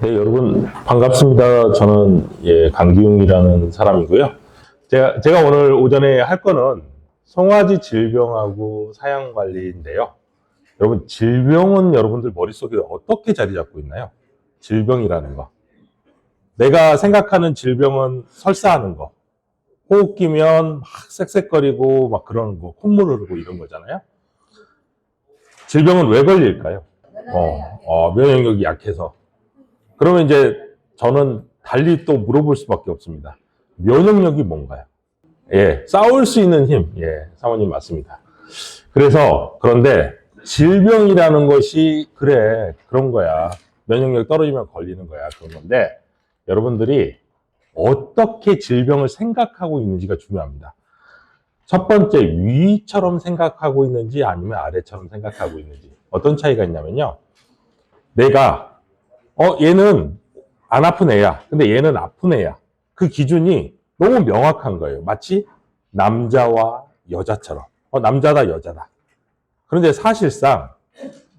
네, 여러분 반갑습니다. 저는 강기웅이라는 사람이고요. 제가 오늘 오전에 할 거는 송아지 질병하고 사양 관리인데요. 여러분, 질병은 여러분들 머릿속에 어떻게 자리 잡고 있나요? 질병이라는 거. 내가 생각하는 질병은 설사하는 거. 호흡 끼면 막 쌕쌕거리고 막 그러는 거, 콧물 흐르고 이런 거잖아요. 질병은 왜 걸릴까요? 면역력이 약해서. 그러면 이제 저는 달리 또 물어볼 수밖에 없습니다. 면역력이 뭔가요? 싸울 수 있는 힘. 사모님 맞습니다. 그런데 질병이라는 것이 그래, 그런 거야. 면역력이 떨어지면 걸리는 거야. 그런 건데 여러분들이 어떻게 질병을 생각하고 있는지가 중요합니다. 첫 번째, 위처럼 생각하고 있는지 아니면 아래처럼 생각하고 있는지. 어떤 차이가 있냐면요. 내가 얘는 안 아픈 애야. 근데 얘는 아픈 애야. 그 기준이 너무 명확한 거예요. 마치 남자와 여자처럼. 남자다, 여자다. 그런데 사실상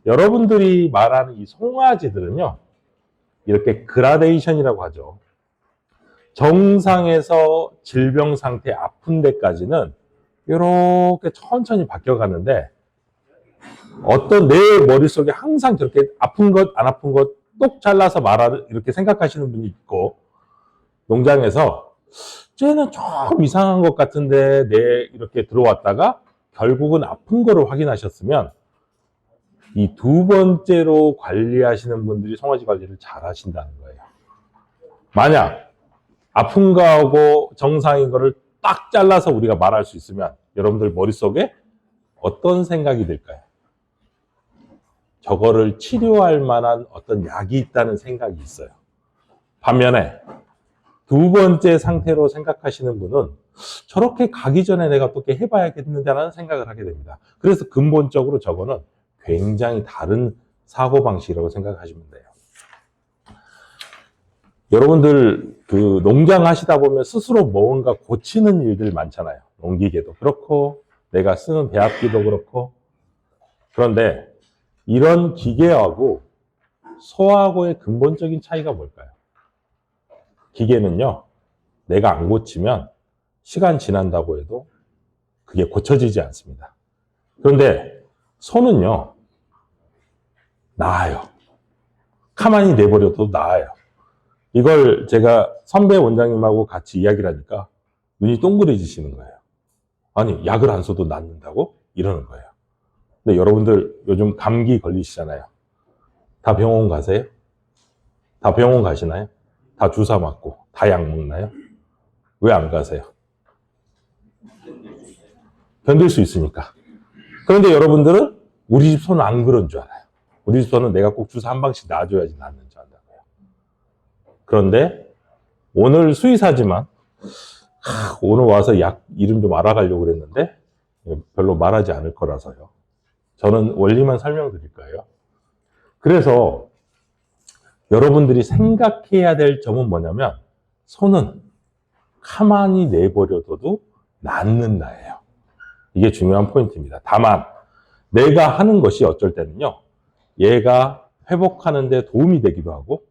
여러분들이 말하는 이 송아지들은요, 이렇게 그라데이션이라고 하죠. 정상에서 질병 상태, 아픈 데까지는 이렇게 천천히 바뀌어가는데, 어떤 내 머릿속에 항상 저렇게 아픈 것, 안 아픈 것 똑 잘라서 이렇게 생각하시는 분이 있고, 농장에서 쟤는 좀 이상한 것 같은데 이렇게 들어왔다가 결국은 아픈 거를 확인하셨으면 이 두 번째로 관리하시는 분들이 송아지 관리를 잘 하신다는 거예요. 만약 아픈 거하고 정상인 거를 딱 잘라서 우리가 말할 수 있으면 여러분들 머릿속에 어떤 생각이 들까요? 저거를 치료할 만한 어떤 약이 있다는 생각이 있어요. 반면에 두 번째 상태로 생각하시는 분은 저렇게 가기 전에 내가 어떻게 해봐야겠는데라는 생각을 하게 됩니다. 그래서 근본적으로 저거는 굉장히 다른 사고방식이라고 생각하시면 돼요. 여러분들 그 농장 하시다 보면 스스로 뭔가 고치는 일들 많잖아요. 농기계도 그렇고 내가 쓰는 배합기도 그렇고. 그런데 이런 기계하고 소하고의 근본적인 차이가 뭘까요? 기계는요, 내가 안 고치면 시간 지난다고 해도 그게 고쳐지지 않습니다. 그런데 소는요, 나아요. 가만히 내버려도 나아요. 이걸 제가 선배 원장님하고 같이 이야기를 하니까 눈이 동그래지시는 거예요. 아니, 약을 안 써도 낫는다고? 이러는 거예요. 근데 여러분들 요즘 감기 걸리시잖아요. 다 병원 가세요? 다 병원 가시나요? 다 주사 맞고, 다 약 먹나요? 왜 안 가세요? 견딜 수 있으니까. 그런데 여러분들은 우리 집 소는 안 그런 줄 알아요. 우리 집 소는 내가 꼭 주사 한 방씩 놔줘야지 낫는 줄 안다고요. 그런데 오늘 수의사지만 오늘 와서 약 이름 좀 알아가려고 그랬는데 별로 말하지 않을 거라서요. 저는 원리만 설명드릴 거예요. 그래서 여러분들이 생각해야 될 점은 뭐냐면 소는 가만히 내버려둬도 낫는다예요. 이게 중요한 포인트입니다. 다만 내가 하는 것이 어쩔 때는요, 얘가 회복하는 데 도움이 되기도 하고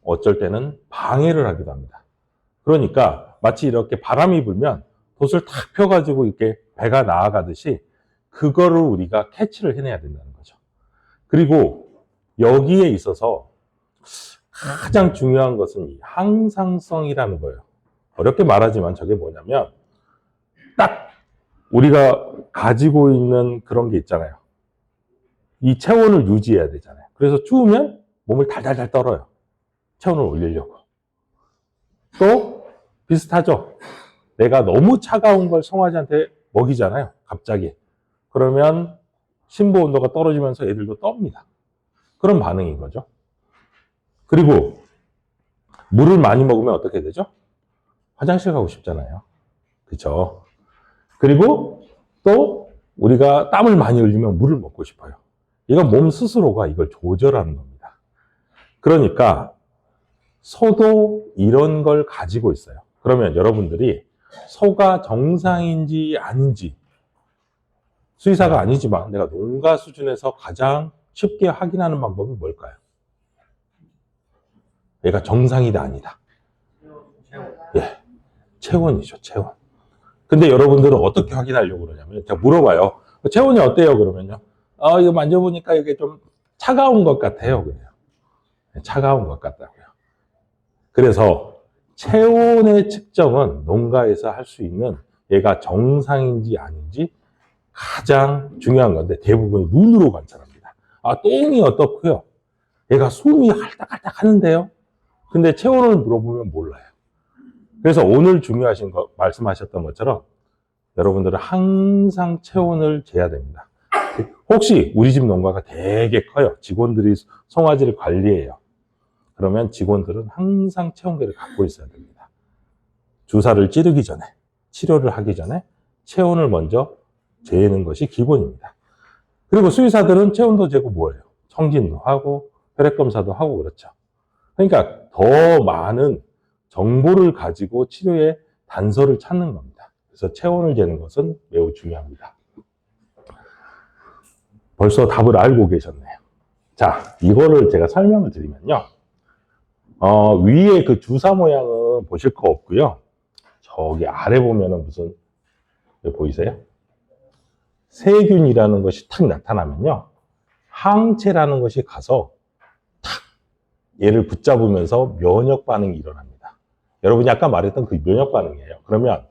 어쩔 때는 방해를 하기도 합니다. 그러니까 마치 이렇게 바람이 불면 돛을 탁 펴가지고 이렇게 배가 나아가듯이 그거를 우리가 캐치를 해내야 된다는 거죠. 그리고 여기에 있어서 가장 중요한 것은 이 항상성이라는 거예요. 어렵게 말하지만 저게 뭐냐면 딱 우리가 가지고 있는 그런 게 있잖아요. 이 체온을 유지해야 되잖아요. 그래서 추우면 몸을 달달달 떨어요. 체온을 올리려고. 또 비슷하죠. 내가 너무 차가운 걸 송아지한테 먹이잖아요. 갑자기. 그러면 심부 온도가 떨어지면서 애들도 떱니다. 그런 반응인 거죠. 그리고 물을 많이 먹으면 어떻게 되죠? 화장실 가고 싶잖아요. 그렇죠? 그리고 또 우리가 땀을 많이 흘리면 물을 먹고 싶어요. 이건 몸 스스로가 이걸 조절하는 겁니다. 그러니까 소도 이런 걸 가지고 있어요. 그러면 여러분들이 소가 정상인지 아닌지, 수의사가 아니지만 내가 농가 수준에서 가장 쉽게 확인하는 방법이 뭘까요? 얘가 정상이다 아니다. 예, 체온이죠, 체온. 근데 여러분들은 어떻게 확인하려고 그러냐면 제가 물어봐요. 체온이 어때요? 그러면요. 이거 만져보니까 이게 좀 차가운 것 같아요. 그래요. 차가운 것 같다고요. 그래서 체온의 측정은 농가에서 할 수 있는 얘가 정상인지 아닌지 가장 중요한 건데 대부분 눈으로 관찰합니다. 똥이 어떻고요? 얘가 숨이 할딱할딱 하는데요. 근데 체온을 물어보면 몰라요. 그래서 오늘 중요하신 거 말씀하셨던 것처럼 여러분들은 항상 체온을 재야 됩니다. 혹시 우리 집 농가가 되게 커요. 직원들이 송아지를 관리해요. 그러면 직원들은 항상 체온계를 갖고 있어야 됩니다. 주사를 찌르기 전에, 치료를 하기 전에 체온을 먼저 재는 것이 기본입니다. 그리고 수의사들은 체온도 재고 뭐예요? 청진도 하고 혈액검사도 하고 그렇죠. 그러니까 더 많은 정보를 가지고 치료의 단서를 찾는 겁니다. 그래서 체온을 재는 것은 매우 중요합니다. 벌써 답을 알고 계셨네요. 자, 이거를 제가 설명을 드리면요. 위에 그 주사 모양은 보실 거 없고요. 저기 아래 보면은 무슨, 보이세요? 세균이라는 것이 탁 나타나면요. 항체라는 것이 가서 탁 얘를 붙잡으면서 면역 반응이 일어납니다. 여러분이 아까 말했던 그 면역 반응이에요. 그러면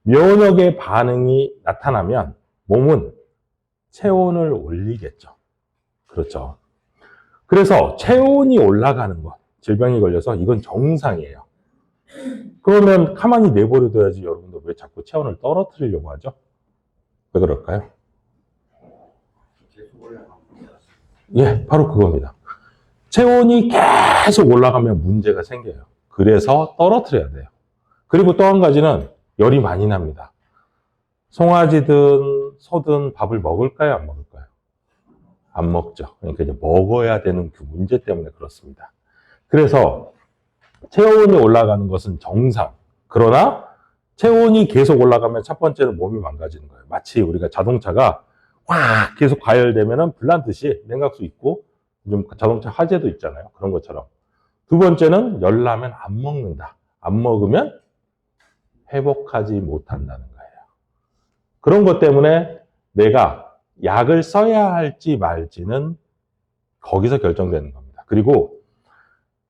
면역의 반응이 나타나면 몸은 체온을 올리겠죠. 그렇죠. 그래서 체온이 올라가는 것, 질병이 걸려서 이건 정상이에요. 그러면 가만히 내버려둬야지 여러분들 왜 자꾸 체온을 떨어뜨리려고 하죠? 왜 그럴까요? 예, 바로 그겁니다. 체온이 계속 올라가면 문제가 생겨요. 그래서 떨어뜨려야 돼요. 그리고 또 한 가지는 열이 많이 납니다. 송아지든 소든 밥을 먹을까요? 안 먹을까요? 안 먹죠. 그러니까 이제 먹어야 되는 그 문제 때문에 그렇습니다. 그래서 체온이 올라가는 것은 정상. 그러나 체온이 계속 올라가면 첫 번째는 몸이 망가지는 거예요. 마치 우리가 자동차가 확 계속 가열되면 불난 듯이 냉각수 있고 요즘 자동차 화재도 있잖아요. 그런 것처럼. 두 번째는 열나면 안 먹는다. 안 먹으면 회복하지 못한다는 거예요. 그런 것 때문에 내가 약을 써야 할지 말지는 거기서 결정되는 겁니다. 그리고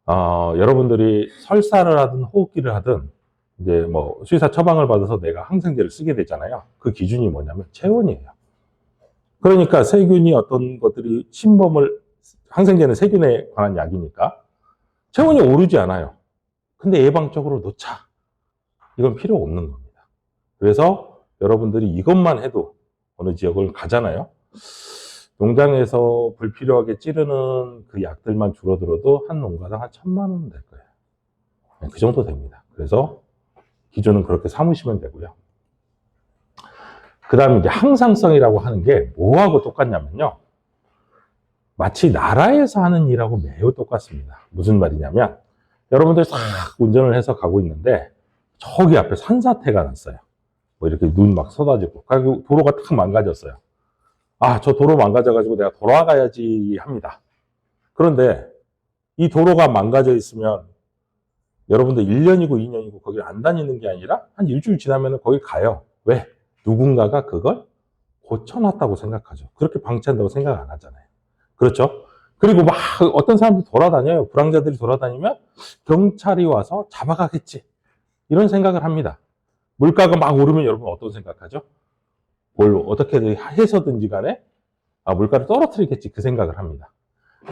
여러분들이 설사를 하든 호흡기를 하든 이제 뭐 수의사 처방을 받아서 내가 항생제를 쓰게 되잖아요. 그 기준이 뭐냐면 체온이에요. 그러니까 세균이 어떤 것들이 침범을, 항생제는 세균에 관한 약이니까 체온이 오르지 않아요. 근데 예방적으로 놓자. 이건 필요 없는 겁니다. 그래서 여러분들이 이것만 해도 어느 지역을 가잖아요. 농장에서 불필요하게 찌르는 그 약들만 줄어들어도 한 농가당 한 1,000만 원 될 거예요. 그 정도 됩니다. 그래서 기준은 그렇게 삼으시면 되고요. 그 다음에 이제 항상성이라고 하는 게 뭐하고 똑같냐면요. 마치 나라에서 하는 일하고 매우 똑같습니다. 무슨 말이냐면 여러분들 싹 운전을 해서 가고 있는데 저기 앞에 산사태가 났어요. 뭐 이렇게 눈 막 쏟아지고 그리고 도로가 탁 망가졌어요. 저 도로 망가져가지고 내가 돌아가야지 합니다. 그런데 이 도로가 망가져 있으면 여러분들 1년이고 2년이고 거기 안 다니는 게 아니라 한 일주일 지나면 거기 가요. 왜? 누군가가 그걸 고쳐놨다고 생각하죠. 그렇게 방치한다고 생각 안 하잖아요. 그렇죠? 그리고 막 어떤 사람들이 돌아다녀요. 불황자들이 돌아다니면 경찰이 와서 잡아가겠지. 이런 생각을 합니다. 물가가 막 오르면 여러분 어떤 생각하죠? 뭘 어떻게든 해서든지 간에 물가를 떨어뜨리겠지 그 생각을 합니다.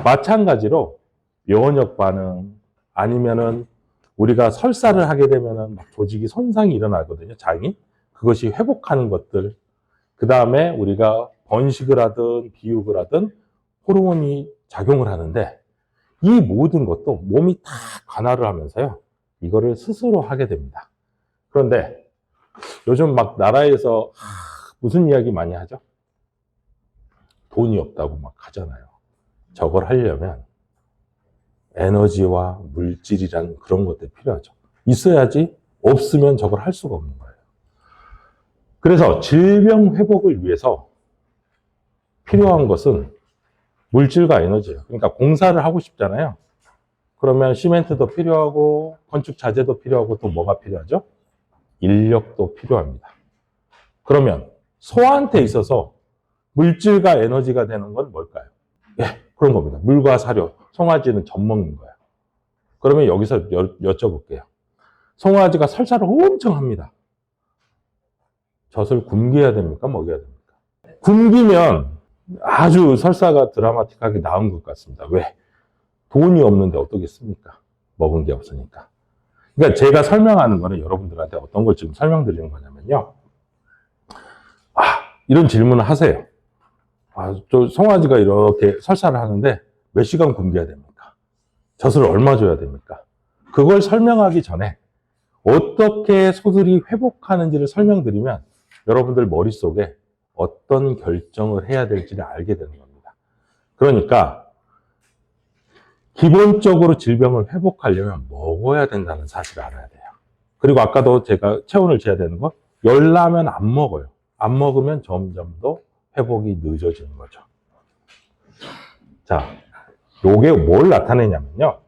마찬가지로 면역 반응 아니면은 우리가 설사를 하게 되면은 막 조직이 손상이 일어나거든요. 장이. 그것이 회복하는 것들. 그 다음에 우리가 번식을 하든 비육을 하든 호르몬이 작용을 하는데 이 모든 것도 몸이 다 관할을 하면서요. 이거를 스스로 하게 됩니다. 그런데 요즘 막 나라에서 무슨 이야기 많이 하죠? 돈이 없다고 막 하잖아요. 저걸 하려면 에너지와 물질이라는 그런 것들이 필요하죠. 있어야지 없으면 저걸 할 수가 없는 거예요. 그래서 질병 회복을 위해서 필요한 것은 물질과 에너지예요. 그러니까 공사를 하고 싶잖아요. 그러면 시멘트도 필요하고 건축 자재도 필요하고 또 뭐가 필요하죠? 인력도 필요합니다. 그러면 소한테 있어서 물질과 에너지가 되는 건 뭘까요? 예, 그런 겁니다. 물과 사료. 송아지는 젖 먹는 거예요. 그러면 여기서 여쭤볼게요. 송아지가 설사를 엄청 합니다. 젖을 굶겨야 됩니까? 먹여야 됩니까? 굶기면 아주 설사가 드라마틱하게 나은 것 같습니다. 왜? 돈이 없는데 어떻겠습니까? 먹은 게 없으니까. 그러니까 제가 설명하는 거는 여러분들한테 어떤 걸 지금 설명드리는 거냐면요. 이런 질문을 하세요. 저 송아지가 이렇게 설사를 하는데 몇 시간 굶겨야 됩니까? 젖을 얼마 줘야 됩니까? 그걸 설명하기 전에 어떻게 소들이 회복하는지를 설명드리면 여러분들 머릿속에 어떤 결정을 해야 될지를 알게 되는 겁니다. 그러니까 기본적으로 질병을 회복하려면 먹어야 된다는 사실을 알아야 돼요. 그리고 아까도 제가 체온을 재야 되는 거, 열나면 안 먹어요. 안 먹으면 점점 더 회복이 늦어지는 거죠. 자, 요게 뭘 나타내냐면요.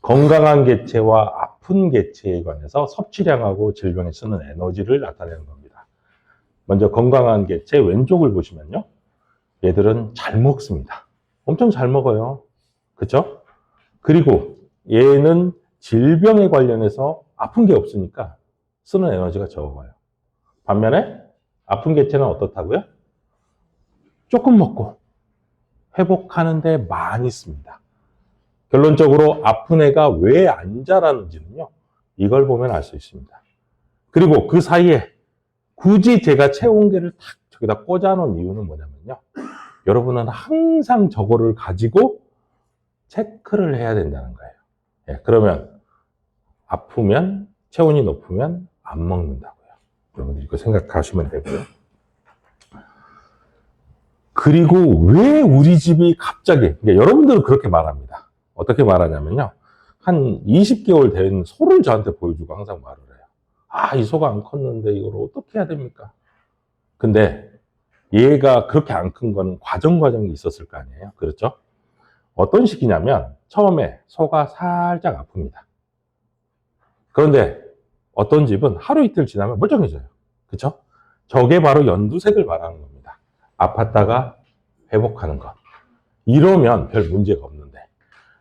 건강한 개체와 아픈 개체에 관해서 섭취량하고 질병에 쓰는 에너지를 나타내는 겁니다. 먼저 건강한 개체 왼쪽을 보시면요. 얘들은 잘 먹습니다. 엄청 잘 먹어요. 그쵸? 그리고 얘는 질병에 관련해서 아픈 게 없으니까 쓰는 에너지가 적어요. 반면에 아픈 개체는 어떻다고요? 조금 먹고 회복하는데 많이 씁니다. 결론적으로 아픈 애가 왜 안 자라는지는요. 이걸 보면 알 수 있습니다. 그리고 그 사이에 굳이 제가 체온계를 탁 저기다 꽂아놓은 이유는 뭐냐면요. 여러분은 항상 저거를 가지고 체크를 해야 된다는 거예요. 예, 그러면 아프면 체온이 높으면 안 먹는다고요. 여러분들 이거 생각하시면 되고요. 그리고 왜 우리 집이 갑자기, 그러니까 여러분들은 그렇게 말합니다. 어떻게 말하냐면요. 한 20개월 된 소를 저한테 보여주고 항상 말을 해요. 이 소가 안 컸는데 이걸 어떻게 해야 됩니까? 근데 얘가 그렇게 안 큰 건 과정이 있었을 거 아니에요. 그렇죠? 어떤 식이냐면 처음에 소가 살짝 아픕니다. 그런데 어떤 집은 하루 이틀 지나면 멀쩡해져요. 그렇죠? 저게 바로 연두색을 말하는 겁니다. 아팠다가 회복하는 것. 이러면 별 문제가 없는데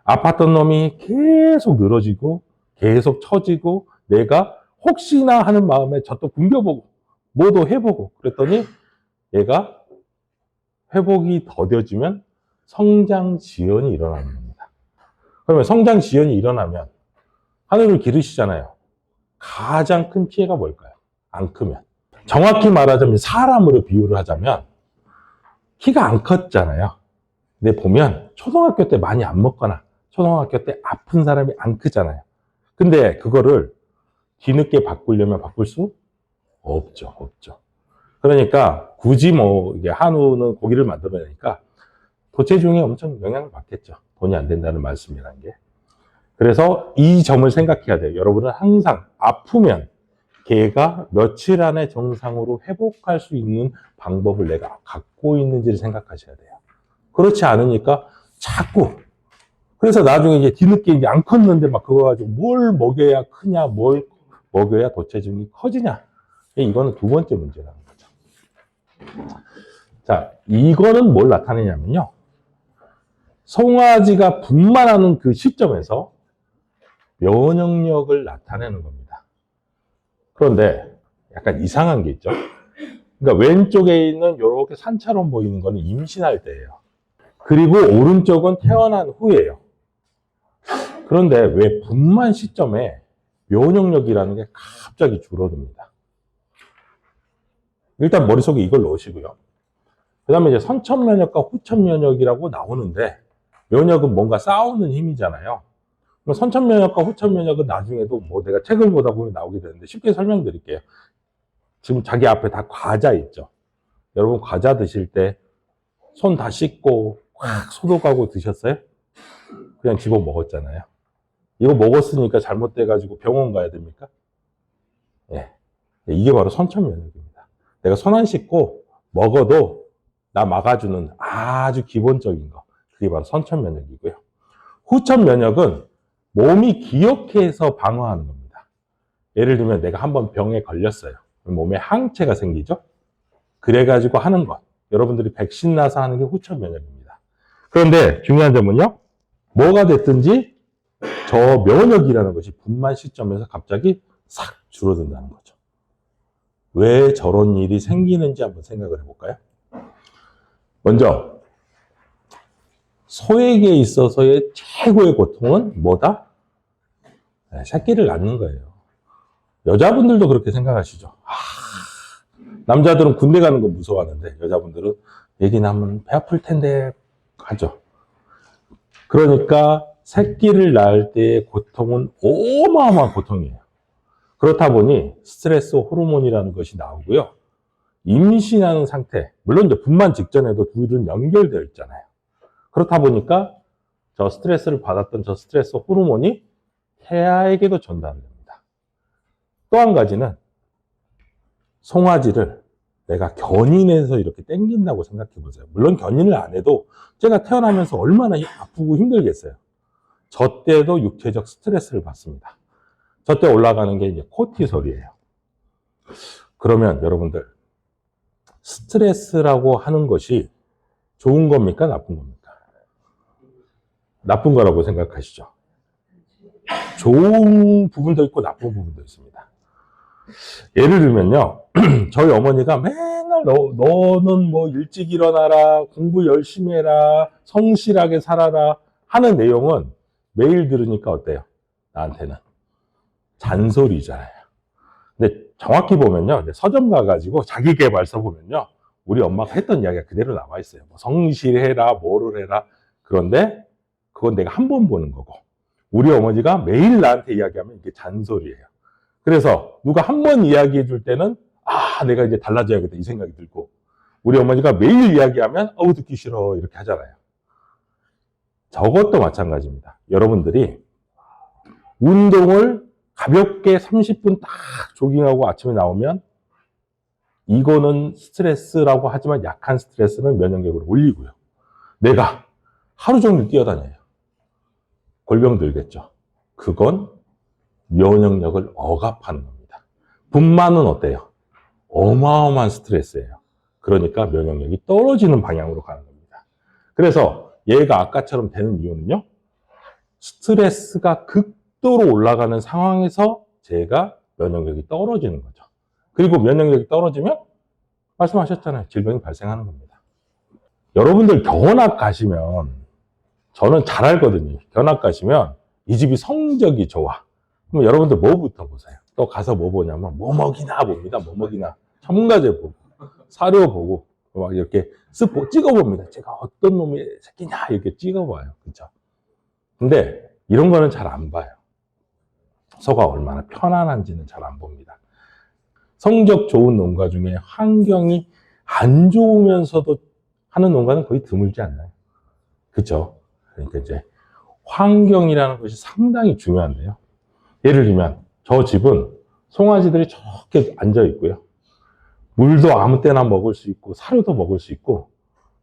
아팠던 놈이 계속 늘어지고 계속 처지고 내가 혹시나 하는 마음에 저도 굶겨보고 뭐도 해보고 그랬더니 얘가 회복이 더뎌지면 성장 지연이 일어나는 겁니다. 그러면 성장 지연이 일어나면 하늘을 기르시잖아요. 가장 큰 피해가 뭘까요? 안 크면. 정확히 말하자면 사람으로 비유를 하자면 키가 안 컸잖아요. 근데 보면 초등학교 때 많이 안 먹거나 초등학교 때 아픈 사람이 안 크잖아요. 근데 그거를 뒤늦게 바꾸려면 바꿀 수 없죠. 그러니까 굳이 이게 한우는 고기를 만들어내니까 도체중에 엄청 영향을 받겠죠. 돈이 안 된다는 말씀이라는 게. 그래서 이 점을 생각해야 돼요. 여러분은 항상 아프면 개가 며칠 안에 정상으로 회복할 수 있는 방법을 내가 갖고 있는지를 생각하셔야 돼요. 그렇지 않으니까 자꾸 그래서 나중에 이제 뒤늦게 이제 안 컸는데 막 그거 가지고 뭘 먹여야 크냐, 뭘 먹여야 도체중이 커지냐. 이거는 두 번째 문제라는 거죠. 자, 이거는 뭘 나타내냐면요. 송아지가 분만하는 그 시점에서 면역력을 나타내는 겁니다. 그런데 약간 이상한 게 있죠. 그러니까 왼쪽에 있는 이렇게 산처럼 보이는 거는 임신할 때예요. 그리고 오른쪽은 태어난 후예요. 그런데 왜 분만 시점에 면역력이라는 게 갑자기 줄어듭니다. 일단 머릿속에 이걸 넣으시고요. 그 다음에 이제 선천면역과 후천면역이라고 나오는데 면역은 뭔가 싸우는 힘이잖아요. 선천면역과 후천면역은 나중에도 내가 책을 보다 보면 나오게 되는데 쉽게 설명드릴게요. 지금 자기 앞에 다 과자 있죠. 여러분 과자 드실 때 손 다 씻고 확 소독하고 드셨어요? 그냥 집어 먹었잖아요. 이거 먹었으니까 잘못돼가지고 병원 가야 됩니까? 예. 이게 바로 선천면역입니다. 내가 손 안 씻고 먹어도 나 막아주는 아주 기본적인 거. 그게 바로 선천면역이고요. 후천 면역은 몸이 기억해서 방어하는 겁니다. 예를 들면 내가 한번 병에 걸렸어요. 몸에 항체가 생기죠. 그래가지고 하는 것. 여러분들이 백신 나서 하는 게 후천 면역입니다. 그런데 중요한 점은요. 뭐가 됐든지 저 면역이라는 것이 분만 시점에서 갑자기 싹 줄어든다는 거죠. 왜 저런 일이 생기는지 한번 생각을 해볼까요? 먼저 소에게 있어서의 최고의 고통은 뭐다? 새끼를 낳는 거예요. 여자분들도 그렇게 생각하시죠. 남자들은 군대 가는 거 무서워하는데 여자분들은 얘기 나면 배 아플 텐데 하죠. 그러니까 새끼를 낳을 때의 고통은 어마어마한 고통이에요. 그렇다 보니 스트레스 호르몬이라는 것이 나오고요. 임신하는 상태, 물론 이제 분만 직전에도 둘은 연결되어 있잖아요. 그렇다 보니까 저 스트레스를 받았던 저 스트레스 호르몬이 태아에게도 전달됩니다. 또 한 가지는 송아지를 내가 견인해서 이렇게 당긴다고 생각해 보세요. 물론 견인을 안 해도 제가 태어나면서 얼마나 아프고 힘들겠어요. 저 때도 육체적 스트레스를 받습니다. 저 때 올라가는 게 이제 코티솔이에요. 그러면 여러분들 스트레스라고 하는 것이 좋은 겁니까? 나쁜 겁니까? 나쁜 거라고 생각하시죠? 좋은 부분도 있고 나쁜 부분도 있습니다. 예를 들면요. 저희 어머니가 맨날 너는 뭐 일찍 일어나라, 공부 열심히 해라, 성실하게 살아라 하는 내용은 매일 들으니까 어때요? 나한테는 잔소리잖아요. 근데 정확히 보면요. 서점 가가지고 자기계발서 보면요. 우리 엄마가 했던 이야기가 그대로 나와 있어요. 뭐 성실해라, 뭐를 해라. 그런데 그건 내가 한 번 보는 거고 우리 어머니가 매일 나한테 이야기하면 이게 잔소리예요. 그래서 누가 한 번 이야기해 줄 때는 내가 이제 달라져야겠다 이 생각이 들고 우리 어머니가 매일 이야기하면 듣기 싫어 이렇게 하잖아요. 저것도 마찬가지입니다. 여러분들이 운동을 가볍게 30분 딱 조깅하고 아침에 나오면 이거는 스트레스라고 하지만 약한 스트레스는 면역력을 올리고요. 내가 하루 종일 뛰어다녀요. 골병 들겠죠. 그건 면역력을 억압하는 겁니다. 분만은 어때요? 어마어마한 스트레스예요. 그러니까 면역력이 떨어지는 방향으로 가는 겁니다. 그래서 얘가 아까처럼 되는 이유는요. 스트레스가 극도로 올라가는 상황에서 제가 면역력이 떨어지는 거죠. 그리고 면역력이 떨어지면 말씀하셨잖아요. 질병이 발생하는 겁니다. 여러분들 견학 가시면 저는 잘 알거든요. 견학 가시면 이 집이 성적이 좋아. 그럼 여러분들 뭐부터 보세요? 또 가서 뭐 보냐면 뭐 먹이나 봅니다. 뭐 먹이나. 첨가제 보고 사료 보고 막 이렇게 쓱 찍어봅니다. 제가 어떤 놈이 새끼냐 이렇게 찍어봐요. 그렇죠? 근데 이런 거는 잘 안 봐요. 소가 얼마나 편안한지는 잘 안 봅니다. 성적 좋은 농가 중에 환경이 안 좋으면서도 하는 농가는 거의 드물지 않나요? 그렇죠? 그러니까 이제 환경이라는 것이 상당히 중요한데요. 예를 들면 저 집은 송아지들이 저렇게 앉아 있고요. 물도 아무 때나 먹을 수 있고 사료도 먹을 수 있고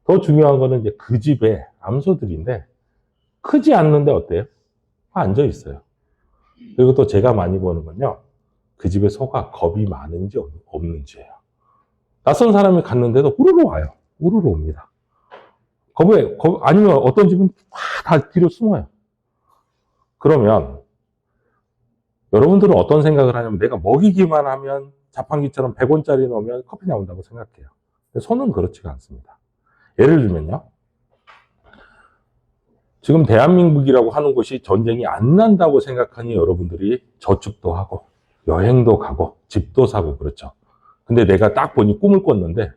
더 중요한 거는 이제 그 집에 암소들인데 크지 않는데 어때요? 앉아 있어요. 그리고 또 제가 많이 보는 건요. 그 집에 소가 겁이 많은지 없는지예요. 낯선 사람이 갔는데도 우르르 와요. 우르르 옵니다. 아니면 어떤 집은 다 뒤로 숨어요. 그러면 여러분들은 어떤 생각을 하냐면 내가 먹이기만 하면 자판기처럼 100원짜리 넣으면 커피 나온다고 생각해요. 근데 소는 그렇지가 않습니다. 예를 들면요. 지금 대한민국이라고 하는 곳이 전쟁이 안 난다고 생각하니 여러분들이 저축도 하고 여행도 가고 집도 사고 그렇죠. 근데 내가 딱 보니 꿈을 꿨는데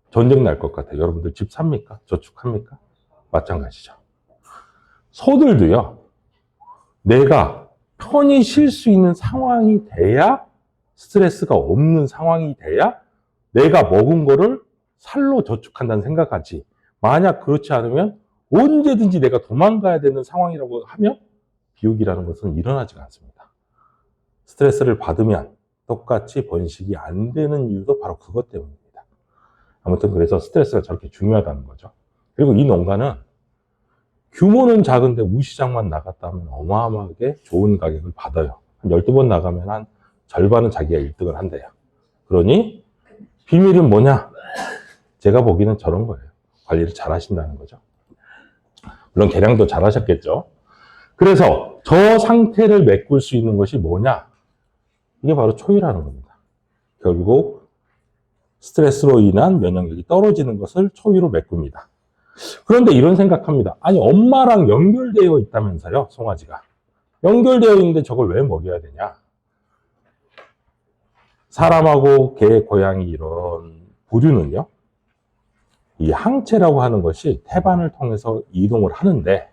전쟁 날 것 같아요. 여러분들 집 삽니까? 저축합니까? 마찬가지죠. 소들도요. 내가 편히 쉴 수 있는 상황이 돼야 스트레스가 없는 상황이 돼야 내가 먹은 거를 살로 저축한다는 생각하지. 만약 그렇지 않으면 언제든지 내가 도망가야 되는 상황이라고 하면 비육이라는 것은 일어나지가 않습니다. 스트레스를 받으면 똑같이 번식이 안 되는 이유도 바로 그것 때문입니다. 아무튼 그래서 스트레스가 저렇게 중요하다는 거죠. 그리고 이 농가는 규모는 작은데 우시장만 나갔다 하면 어마어마하게 좋은 가격을 받아요. 한 12번 나가면 한 절반은 자기가 1등을 한대요. 그러니 비밀은 뭐냐? 제가 보기에는 저런 거예요. 관리를 잘 하신다는 거죠. 물론 계량도 잘 하셨겠죠. 그래서 저 상태를 메꿀 수 있는 것이 뭐냐? 이게 바로 초유라는 겁니다. 결국 스트레스로 인한 면역력이 떨어지는 것을 초유로 메꿉니다. 그런데 이런 생각합니다. 아니, 엄마랑 연결되어 있다면서요, 송아지가. 연결되어 있는데 저걸 왜 먹여야 되냐? 사람하고 개, 고양이 이런 부류는요, 이 항체라고 하는 것이 태반을 통해서 이동을 하는데,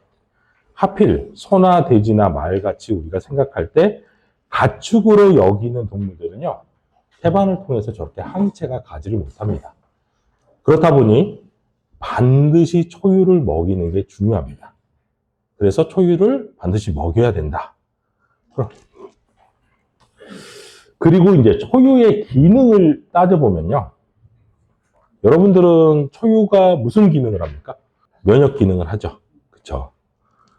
하필 소나 돼지나 말같이 우리가 생각할 때 가축으로 여기는 동물들은요, 태반을 통해서 저렇게 항체가 가지를 못합니다. 그렇다 보니 반드시 초유를 먹이는 게 중요합니다. 그래서 초유를 반드시 먹여야 된다. 그리고 이제 초유의 기능을 따져보면요. 여러분들은 초유가 무슨 기능을 합니까? 면역 기능을 하죠. 그쵸?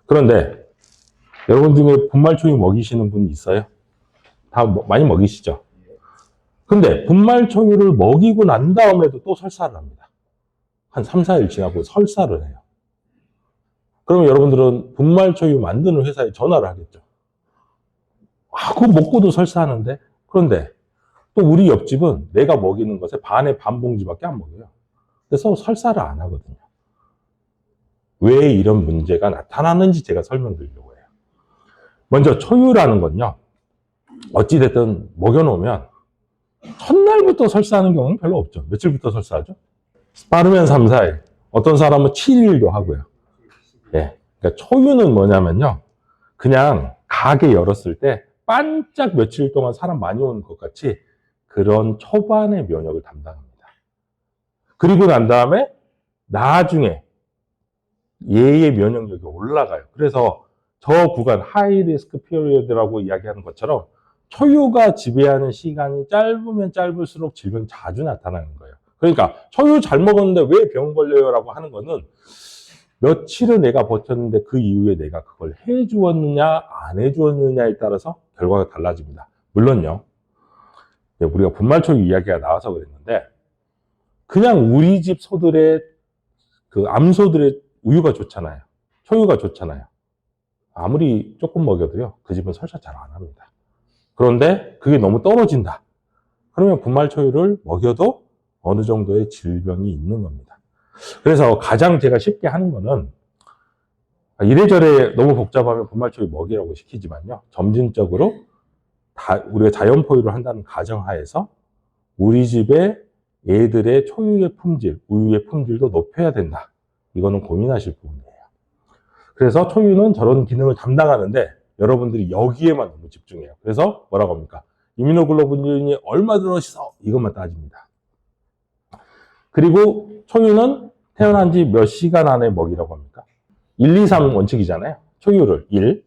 그런데 여러분 중에 분말초유 먹이시는 분 있어요? 다 많이 먹이시죠? 근데 분말초유를 먹이고 난 다음에도 또 설사를 합니다. 한 3, 4일 지나고 설사를 해요. 그러면 여러분들은 분말초유 만드는 회사에 전화를 하겠죠. 아, 그거 먹고도 설사하는데? 그런데 또 우리 옆집은 내가 먹이는 것에 반에 반 봉지밖에 안 먹여요. 그래서 설사를 안 하거든요. 왜 이런 문제가 나타나는지 제가 설명드리려고 해요. 먼저 초유라는 건요, 어찌됐든 먹여놓으면 첫날부터 설사하는 경우는 별로 없죠. 며칠부터 설사하죠? 빠르면 3, 4일. 어떤 사람은 7일도 하고요. 예. 그러니까 초유는 뭐냐면요, 그냥 가게 열었을 때 반짝 며칠 동안 사람 많이 오는 것 같이 그런 초반의 면역을 담당합니다. 그리고 난 다음에 나중에 얘의 면역력이 올라가요. 그래서 저 구간 하이 리스크 피리어드라고 이야기하는 것처럼 초유가 지배하는 시간이 짧으면 짧을수록 질병이 자주 나타나는 거예요. 그러니까 초유 잘 먹었는데 왜 병 걸려요? 라고 하는 거는 며칠을 내가 버텼는데 그 이후에 내가 그걸 해주었느냐 안 해주었느냐에 따라서 결과가 달라집니다. 물론요, 우리가 분말초유 이야기가 나와서 그랬는데 그냥 우리 집 소들의 그 암소들의 우유가 좋잖아요. 초유가 좋잖아요. 아무리 조금 먹여도요, 그 집은 설사 잘 안 합니다. 그런데 그게 너무 떨어진다. 그러면 분말초유를 먹여도 어느 정도의 질병이 있는 겁니다. 그래서 가장 제가 쉽게 하는 거는, 이래저래 너무 복잡하면 분말초유 먹이라고 시키지만요, 점진적으로 우리가 자연 포유를 한다는 가정하에서 우리 집에 애들의 초유의 품질, 우유의 품질도 높여야 된다. 이거는 고민하실 부분이에요. 그래서 초유는 저런 기능을 담당하는데 여러분들이 여기에만 너무 집중해요. 그래서 뭐라고 합니까? 이뮤노글로불린이 얼마 들어있어? 이것만 따집니다. 그리고 초유는 태어난 지 몇 시간 안에 먹이라고 합니까? 1, 2, 3 원칙이잖아요. 초유를 1,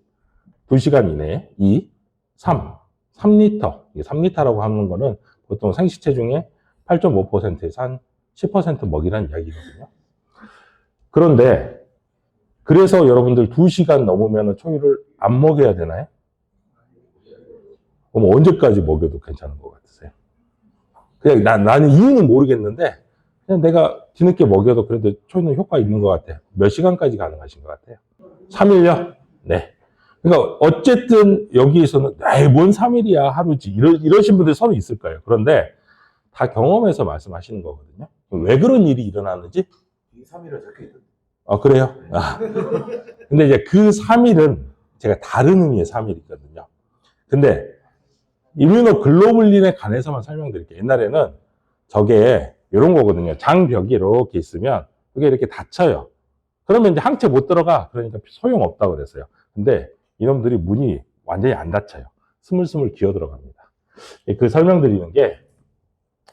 2시간 이내에 2, 3, 3리터. 이게 3리터라고 하는 거는 보통 생시체 중에 8.5%에서 한 10% 먹이라는 이야기거든요. 그런데 그래서 여러분들 2시간 넘으면 초유를 안 먹여야 되나요? 그럼 언제까지 먹여도 괜찮은 것 같으세요? 그냥 나는 이유는 모르겠는데 그냥 내가 뒤늦게 먹여도 그래도 초유는 효과 있는 것 같아요. 몇 시간까지 가능하신 것 같아요? 3일요? 네. 그러니까 어쨌든 여기에서는 뭔 3일이야 하루지 이러신 분들 서로 있을 거예요. 그런데 다 경험해서 말씀하시는 거거든요. 왜 그런 일이 일어나는지? 3일은 적혀있던데. 아, 그래요? 아. 근데 이제 그 3일은 제가 다른 의미의 3일이거든요. 근데 이뮤노글로불린에 관해서만 설명드릴게요. 옛날에는 저게 이런 거거든요. 장벽이 이렇게 있으면 그게 이렇게 닫혀요. 그러면 이제 항체 못 들어가. 그러니까 소용없다 그랬어요. 근데 이놈들이 문이 완전히 안 닫혀요. 스물스물 기어 들어갑니다. 그 설명드리는 게,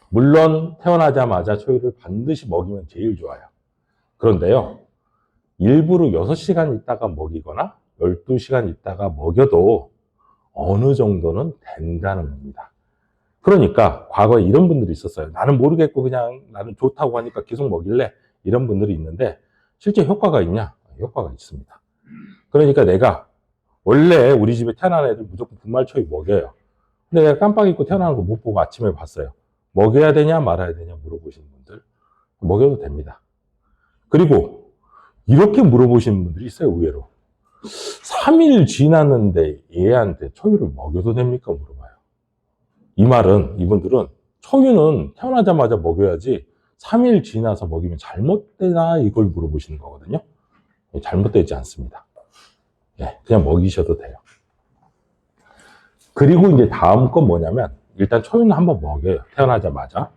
물론 태어나자마자 초유를 반드시 먹이면 제일 좋아요. 그런데요, 일부러 6시간 있다가 먹이거나 12시간 있다가 먹여도 어느 정도는 된다는 겁니다. 그러니까 과거에 이런 분들이 있었어요. 나는 모르겠고 그냥 나는 좋다고 하니까 계속 먹일래. 이런 분들이 있는데 실제 효과가 있냐? 효과가 있습니다. 그러니까 내가 원래 우리 집에 태어난 애들 무조건 분말 초유 먹여요. 근데 내가 깜빡 잊고 태어나는 거 못 보고 아침에 봤어요. 먹여야 되냐 말아야 되냐 물어보시는 분들 먹여도 됩니다. 그리고 이렇게 물어보시는 분들이 있어요. 의외로 3일 지났는데 얘한테 초유를 먹여도 됩니까? 물어봐요. 이 말은 이분들은 초유는 태어나자마자 먹여야지 3일 지나서 먹이면 잘못되나 이걸 물어보시는 거거든요. 잘못되지 않습니다. 그냥 먹이셔도 돼요. 그리고 이제 다음 건 뭐냐면 일단 초유는 한번 먹여요. 태어나자마자.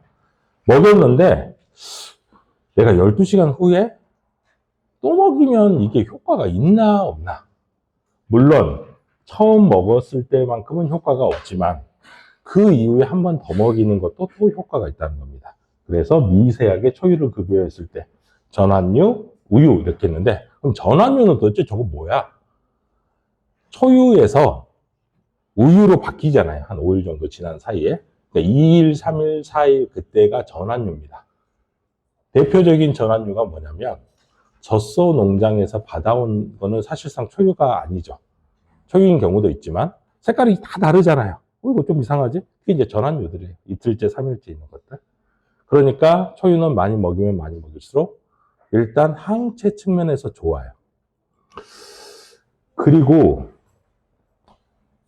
먹였는데 내가 12시간 후에 또 먹이면 이게 효과가 있나 없나. 물론 처음 먹었을 때만큼은 효과가 없지만 그 이후에 한 번 더 먹이는 것도 또 효과가 있다는 겁니다. 그래서 미세하게 초유를 급여했을 때 전환유, 우유 이렇게 했는데 그럼 전환유는 도대체 저거 뭐야? 초유에서 우유로 바뀌잖아요. 한 5일 정도 지난 사이에. 그러니까 2일, 3일, 4일 그때가 전환유입니다. 대표적인 전환유가 뭐냐면 젖소 농장에서 받아온 거는 사실상 초유가 아니죠. 초유인 경우도 있지만 색깔이 다 다르잖아요. 이거 좀 이상하지? 그게 이제 전환유들이에요. 이틀째, 3일째 있는 것들. 그러니까 초유는 많이 먹이면 많이 먹일수록 일단 항체 측면에서 좋아요. 그리고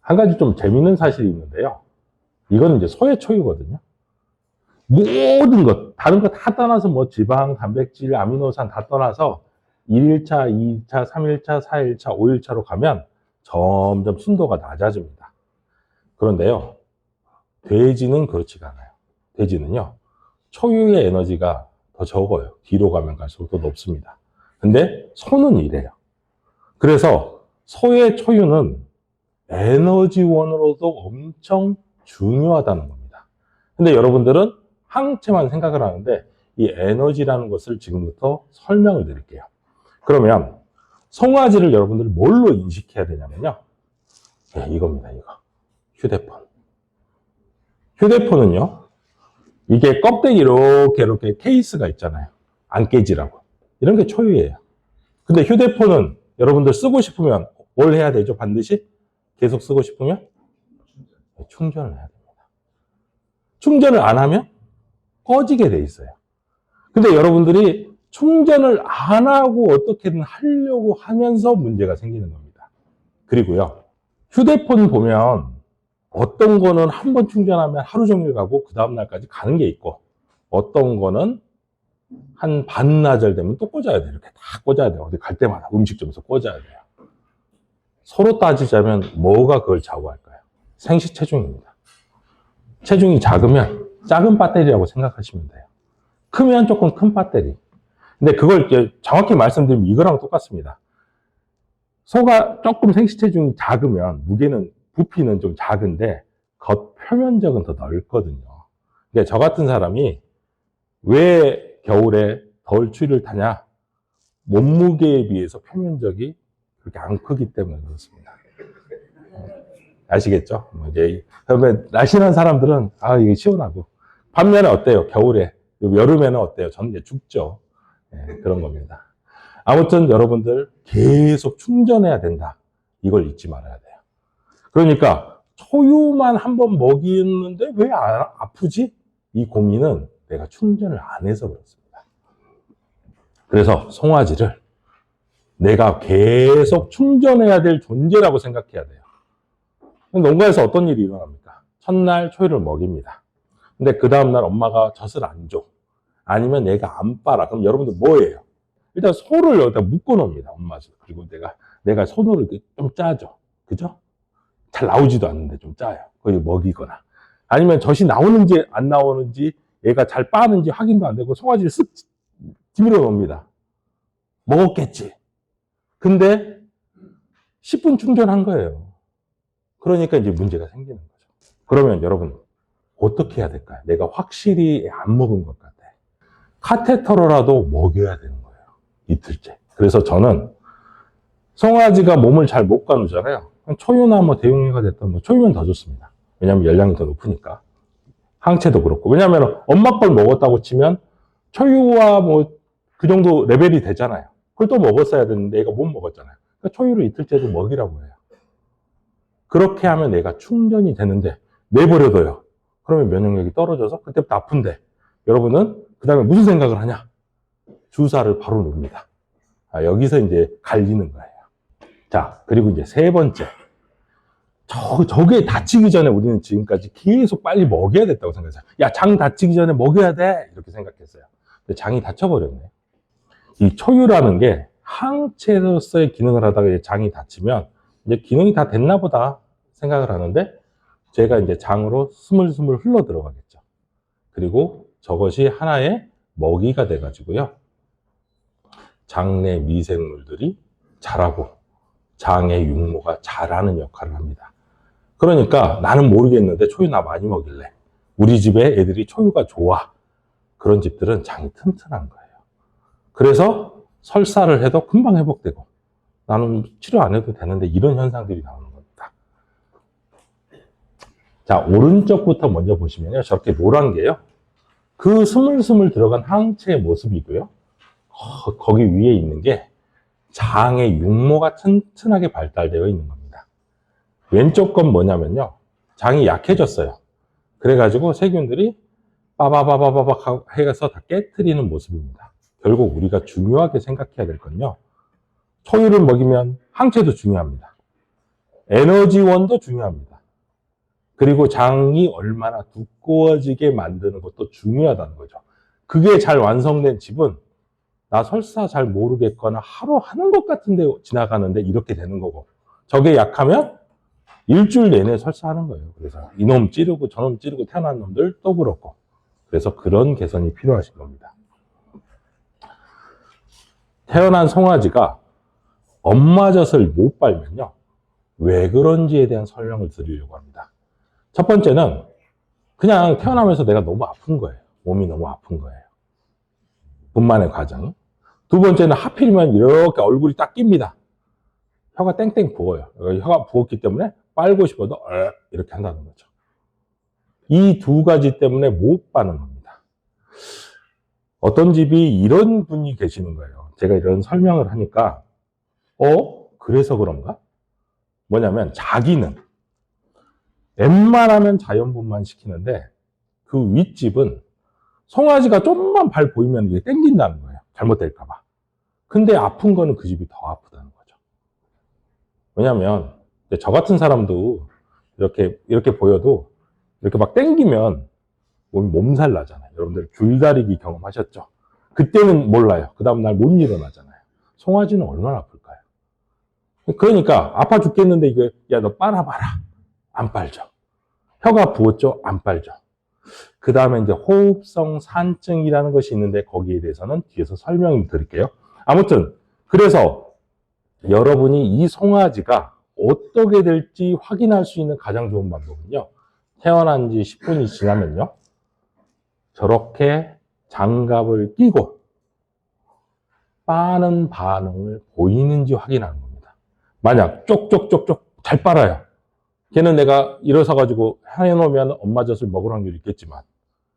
한 가지 좀 재밌는 사실이 있는데요. 이건 이제 소의 초유거든요. 모든 것, 다른 거 다 떠나서 뭐 지방, 단백질, 아미노산 다 떠나서 1일차, 2일차, 3일차, 4일차, 5일차로 가면 점점 순도가 낮아집니다. 그런데요, 돼지는 그렇지가 않아요. 돼지는요, 초유의 에너지가 더 적어요. 뒤로 가면 갈수록 더 높습니다. 근데 소는 이래요. 그래서 소의 초유는 에너지원으로도 엄청 중요하다는 겁니다. 근데 여러분들은 항체만 생각을 하는데 이 에너지라는 것을 지금부터 설명을 드릴게요. 그러면 송아지를 여러분들이 뭘로 인식해야 되냐면요. 이겁니다, 이거. 휴대폰. 휴대폰은요, 이게 껍데기 이렇게 케이스가 있잖아요. 안 깨지라고. 이런 게 초유예요. 근데 휴대폰은 여러분들 쓰고 싶으면 뭘 해야 되죠? 반드시? 계속 쓰고 싶으면? 충전을 해야 됩니다. 충전을 안 하면 꺼지게 돼 있어요. 근데 여러분들이 충전을 안 하고 어떻게든 하려고 하면서 문제가 생기는 겁니다. 그리고요, 휴대폰 보면 어떤 거는 한 번 충전하면 하루 종일 가고 그 다음날까지 가는 게 있고 어떤 거는 한 반나절 되면 또 꽂아야 돼요. 이렇게 다 꽂아야 돼요. 어디 갈 때마다 음식점에서 꽂아야 돼요. 서로 따지자면 뭐가 그걸 좌우할까요? 생식 체중입니다. 체중이 작으면 작은 배터리라고 생각하시면 돼요. 크면 조금 큰 배터리. 근데 그걸 이제 정확히 말씀드리면 이거랑 똑같습니다. 소가 조금 생식 체중이 작으면 무게는 부피는 좀 작은데 겉 표면적은 더 넓거든요. 그러니까 저 같은 사람이 왜 겨울에 덜 추위를 타냐? 몸무게에 비해서 표면적이 그렇게 안 크기 때문에 그렇습니다. 아시겠죠? 이제 그러면 날씬한 사람들은 이게 시원하고 반면에 어때요? 겨울에 여름에는 어때요? 저는 이제 죽죠. 그런 겁니다. 아무튼 여러분들 계속 충전해야 된다. 이걸 잊지 말아야 돼요. 그러니까 초유만 한번 먹이는데 왜 아프지? 이 고민은 내가 충전을 안 해서 그렇습니다. 그래서 송아지를 내가 계속 충전해야 될 존재라고 생각해야 돼요. 농가에서 어떤 일이 일어납니까? 첫날 초유를 먹입니다. 근데 그 다음날 엄마가 젖을 안 줘. 아니면 얘가 안 빨아. 그럼 여러분들 뭐예요? 일단 소를 여기다 묶어 놓습니다. 엄마죠. 그리고 내가 손으로 좀 짜죠. 그죠? 잘 나오지도 않는데 좀 짜요. 거기 먹이거나. 아니면 젖이 나오는지 안 나오는지 얘가 잘 빠는지 확인도 안 되고 송아지를 쓱 뒤밀어 놓습니다. 먹었겠지. 근데 10분 충전한 거예요. 그러니까 이제 문제가 생기는 거죠. 그러면 여러분 어떻게 해야 될까요? 내가 확실히 안 먹은 것 같아. 카테터로라도 먹여야 되는 거예요. 이틀째. 그래서 저는 송아지가 몸을 잘 못 가누잖아요. 초유나 뭐 대용류가 됐던 초유면 더 좋습니다. 왜냐하면 열량이 더 높으니까. 항체도 그렇고. 왜냐하면 엄마 걸 먹었다고 치면 초유와 뭐 그 정도 레벨이 되잖아요. 그걸 또 먹었어야 되는데 애가 못 먹었잖아요. 그러니까 초유를 이틀째도 먹이라고 해요. 그렇게 하면 애가 충전이 되는데 내버려둬요. 그러면 면역력이 떨어져서 그때부터 아픈데 여러분은 그 다음에 무슨 생각을 하냐? 주사를 바로 놓습니다. 여기서 이제 갈리는 거예요. 자, 그리고 이제 세 번째. 저게 다치기 전에 우리는 지금까지 계속 빨리 먹여야 됐다고 생각했어요. 야, 장 다치기 전에 먹여야 돼! 이렇게 생각했어요. 근데 장이 다쳐버렸네. 이 초유라는 게 항체로서의 기능을 하다가 장이 다치면 이제 기능이 다 됐나 보다 생각을 하는데 제가 이제 장으로 스물스물 흘러 들어가겠죠. 그리고 저것이 하나의 먹이가 돼가지고요. 장내 미생물들이 자라고 장의 육모가 자라는 역할을 합니다. 그러니까 나는 모르겠는데 초유 나 많이 먹일래. 우리 집에 애들이 초유가 좋아. 그런 집들은 장이 튼튼한 거예요. 그래서 설사를 해도 금방 회복되고 나는 치료 안 해도 되는데 이런 현상들이 나오는 겁니다. 자, 오른쪽부터 먼저 보시면요. 저렇게 노란 게요. 그 스물스물 들어간 항체의 모습이고요. 거기 위에 있는 게 장의 육모가 튼튼하게 발달되어 있는 겁니다. 왼쪽 건 뭐냐면요. 장이 약해졌어요. 그래가지고 세균들이 빠바바바바박 해서 다 깨트리는 모습입니다. 결국 우리가 중요하게 생각해야 될 건요. 초유를 먹이면 항체도 중요합니다. 에너지원도 중요합니다. 그리고 장이 얼마나 두꺼워지게 만드는 것도 중요하다는 거죠. 그게 잘 완성된 집은 나 설사 잘 모르겠거나 하루 하는 것 같은데 지나가는데 이렇게 되는 거고 저게 약하면 일주일 내내 설사하는 거예요. 그래서 이놈 찌르고 저놈 찌르고 태어난 놈들 또 그렇고 그래서 그런 개선이 필요하신 겁니다. 태어난 송아지가 엄마 젖을 못 빨면요. 왜 그런지에 대한 설명을 드리려고 합니다. 첫 번째는 그냥 태어나면서 내가 너무 아픈 거예요. 몸이 너무 아픈 거예요. 분만의 과정이. 두 번째는 하필이면 이렇게 얼굴이 딱 낍니다. 혀가 땡땡 부어요. 혀가 부었기 때문에 빨고 싶어도 이렇게 한다는 거죠. 이 두 가지 때문에 못 빠는 겁니다. 어떤 집이 이런 분이 계시는 거예요. 제가 이런 설명을 하니까 그래서 그런가? 뭐냐면 자기는 웬만하면 자연분만 시키는데 그 윗집은 송아지가 좀만 발 보이면 이게 땡긴다는 거예요. 잘못될까 봐. 근데 아픈 거는 그 집이 더 아프다는 거죠. 왜냐면 저 같은 사람도 이렇게 보여도 이렇게 막 땡기면 몸이 몸살 나잖아요. 여러분들 줄다리기 경험하셨죠? 그때는 몰라요. 그 다음날 못 일어나잖아요. 송아지는 얼마나 아플까요? 그러니까 아파 죽겠는데 이거 야 너 빨아봐라. 안 빨죠. 혀가 부었죠? 안 빨죠. 그 다음에 이제 호흡성 산증이라는 것이 있는데 거기에 대해서는 뒤에서 설명을 드릴게요. 아무튼 그래서 여러분이 이 송아지가 어떻게 될지 확인할 수 있는 가장 좋은 방법은요. 태어난 지 10분이 지나면요. 저렇게 장갑을 끼고 빠는 반응을 보이는지 확인하는 겁니다. 만약 쪽쪽쪽쪽 잘 빨아요. 걔는 내가 일어서가지고 해놓으면 엄마 젖을 먹을 확률이 있겠지만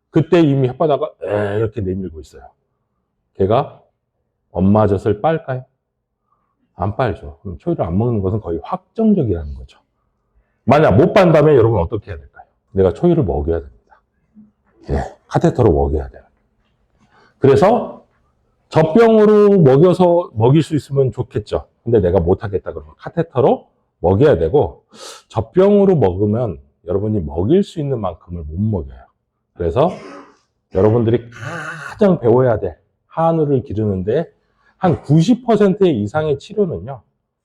그때 이미 혓바닥을 이렇게 내밀고 있어요. 걔가 엄마 젖을 빨까요? 안 빨죠. 그럼 초유를 안 먹는 것은 거의 확정적이라는 거죠. 만약 못 빤다면 여러분 어떻게 해야 될까요? 내가 초유를 먹여야 됩니다. 카테터로 먹여야 돼요. 그래서 젖병으로 먹여서 먹일 수 있으면 좋겠죠. 근데 내가 못하겠다 그러면 카테터로 먹여야 되고 젖병으로 먹으면 여러분이 먹일 수 있는 만큼을 못 먹여요. 그래서 여러분들이 가장 배워야 될 한우를 기르는데 한 90% 이상의 치료는요.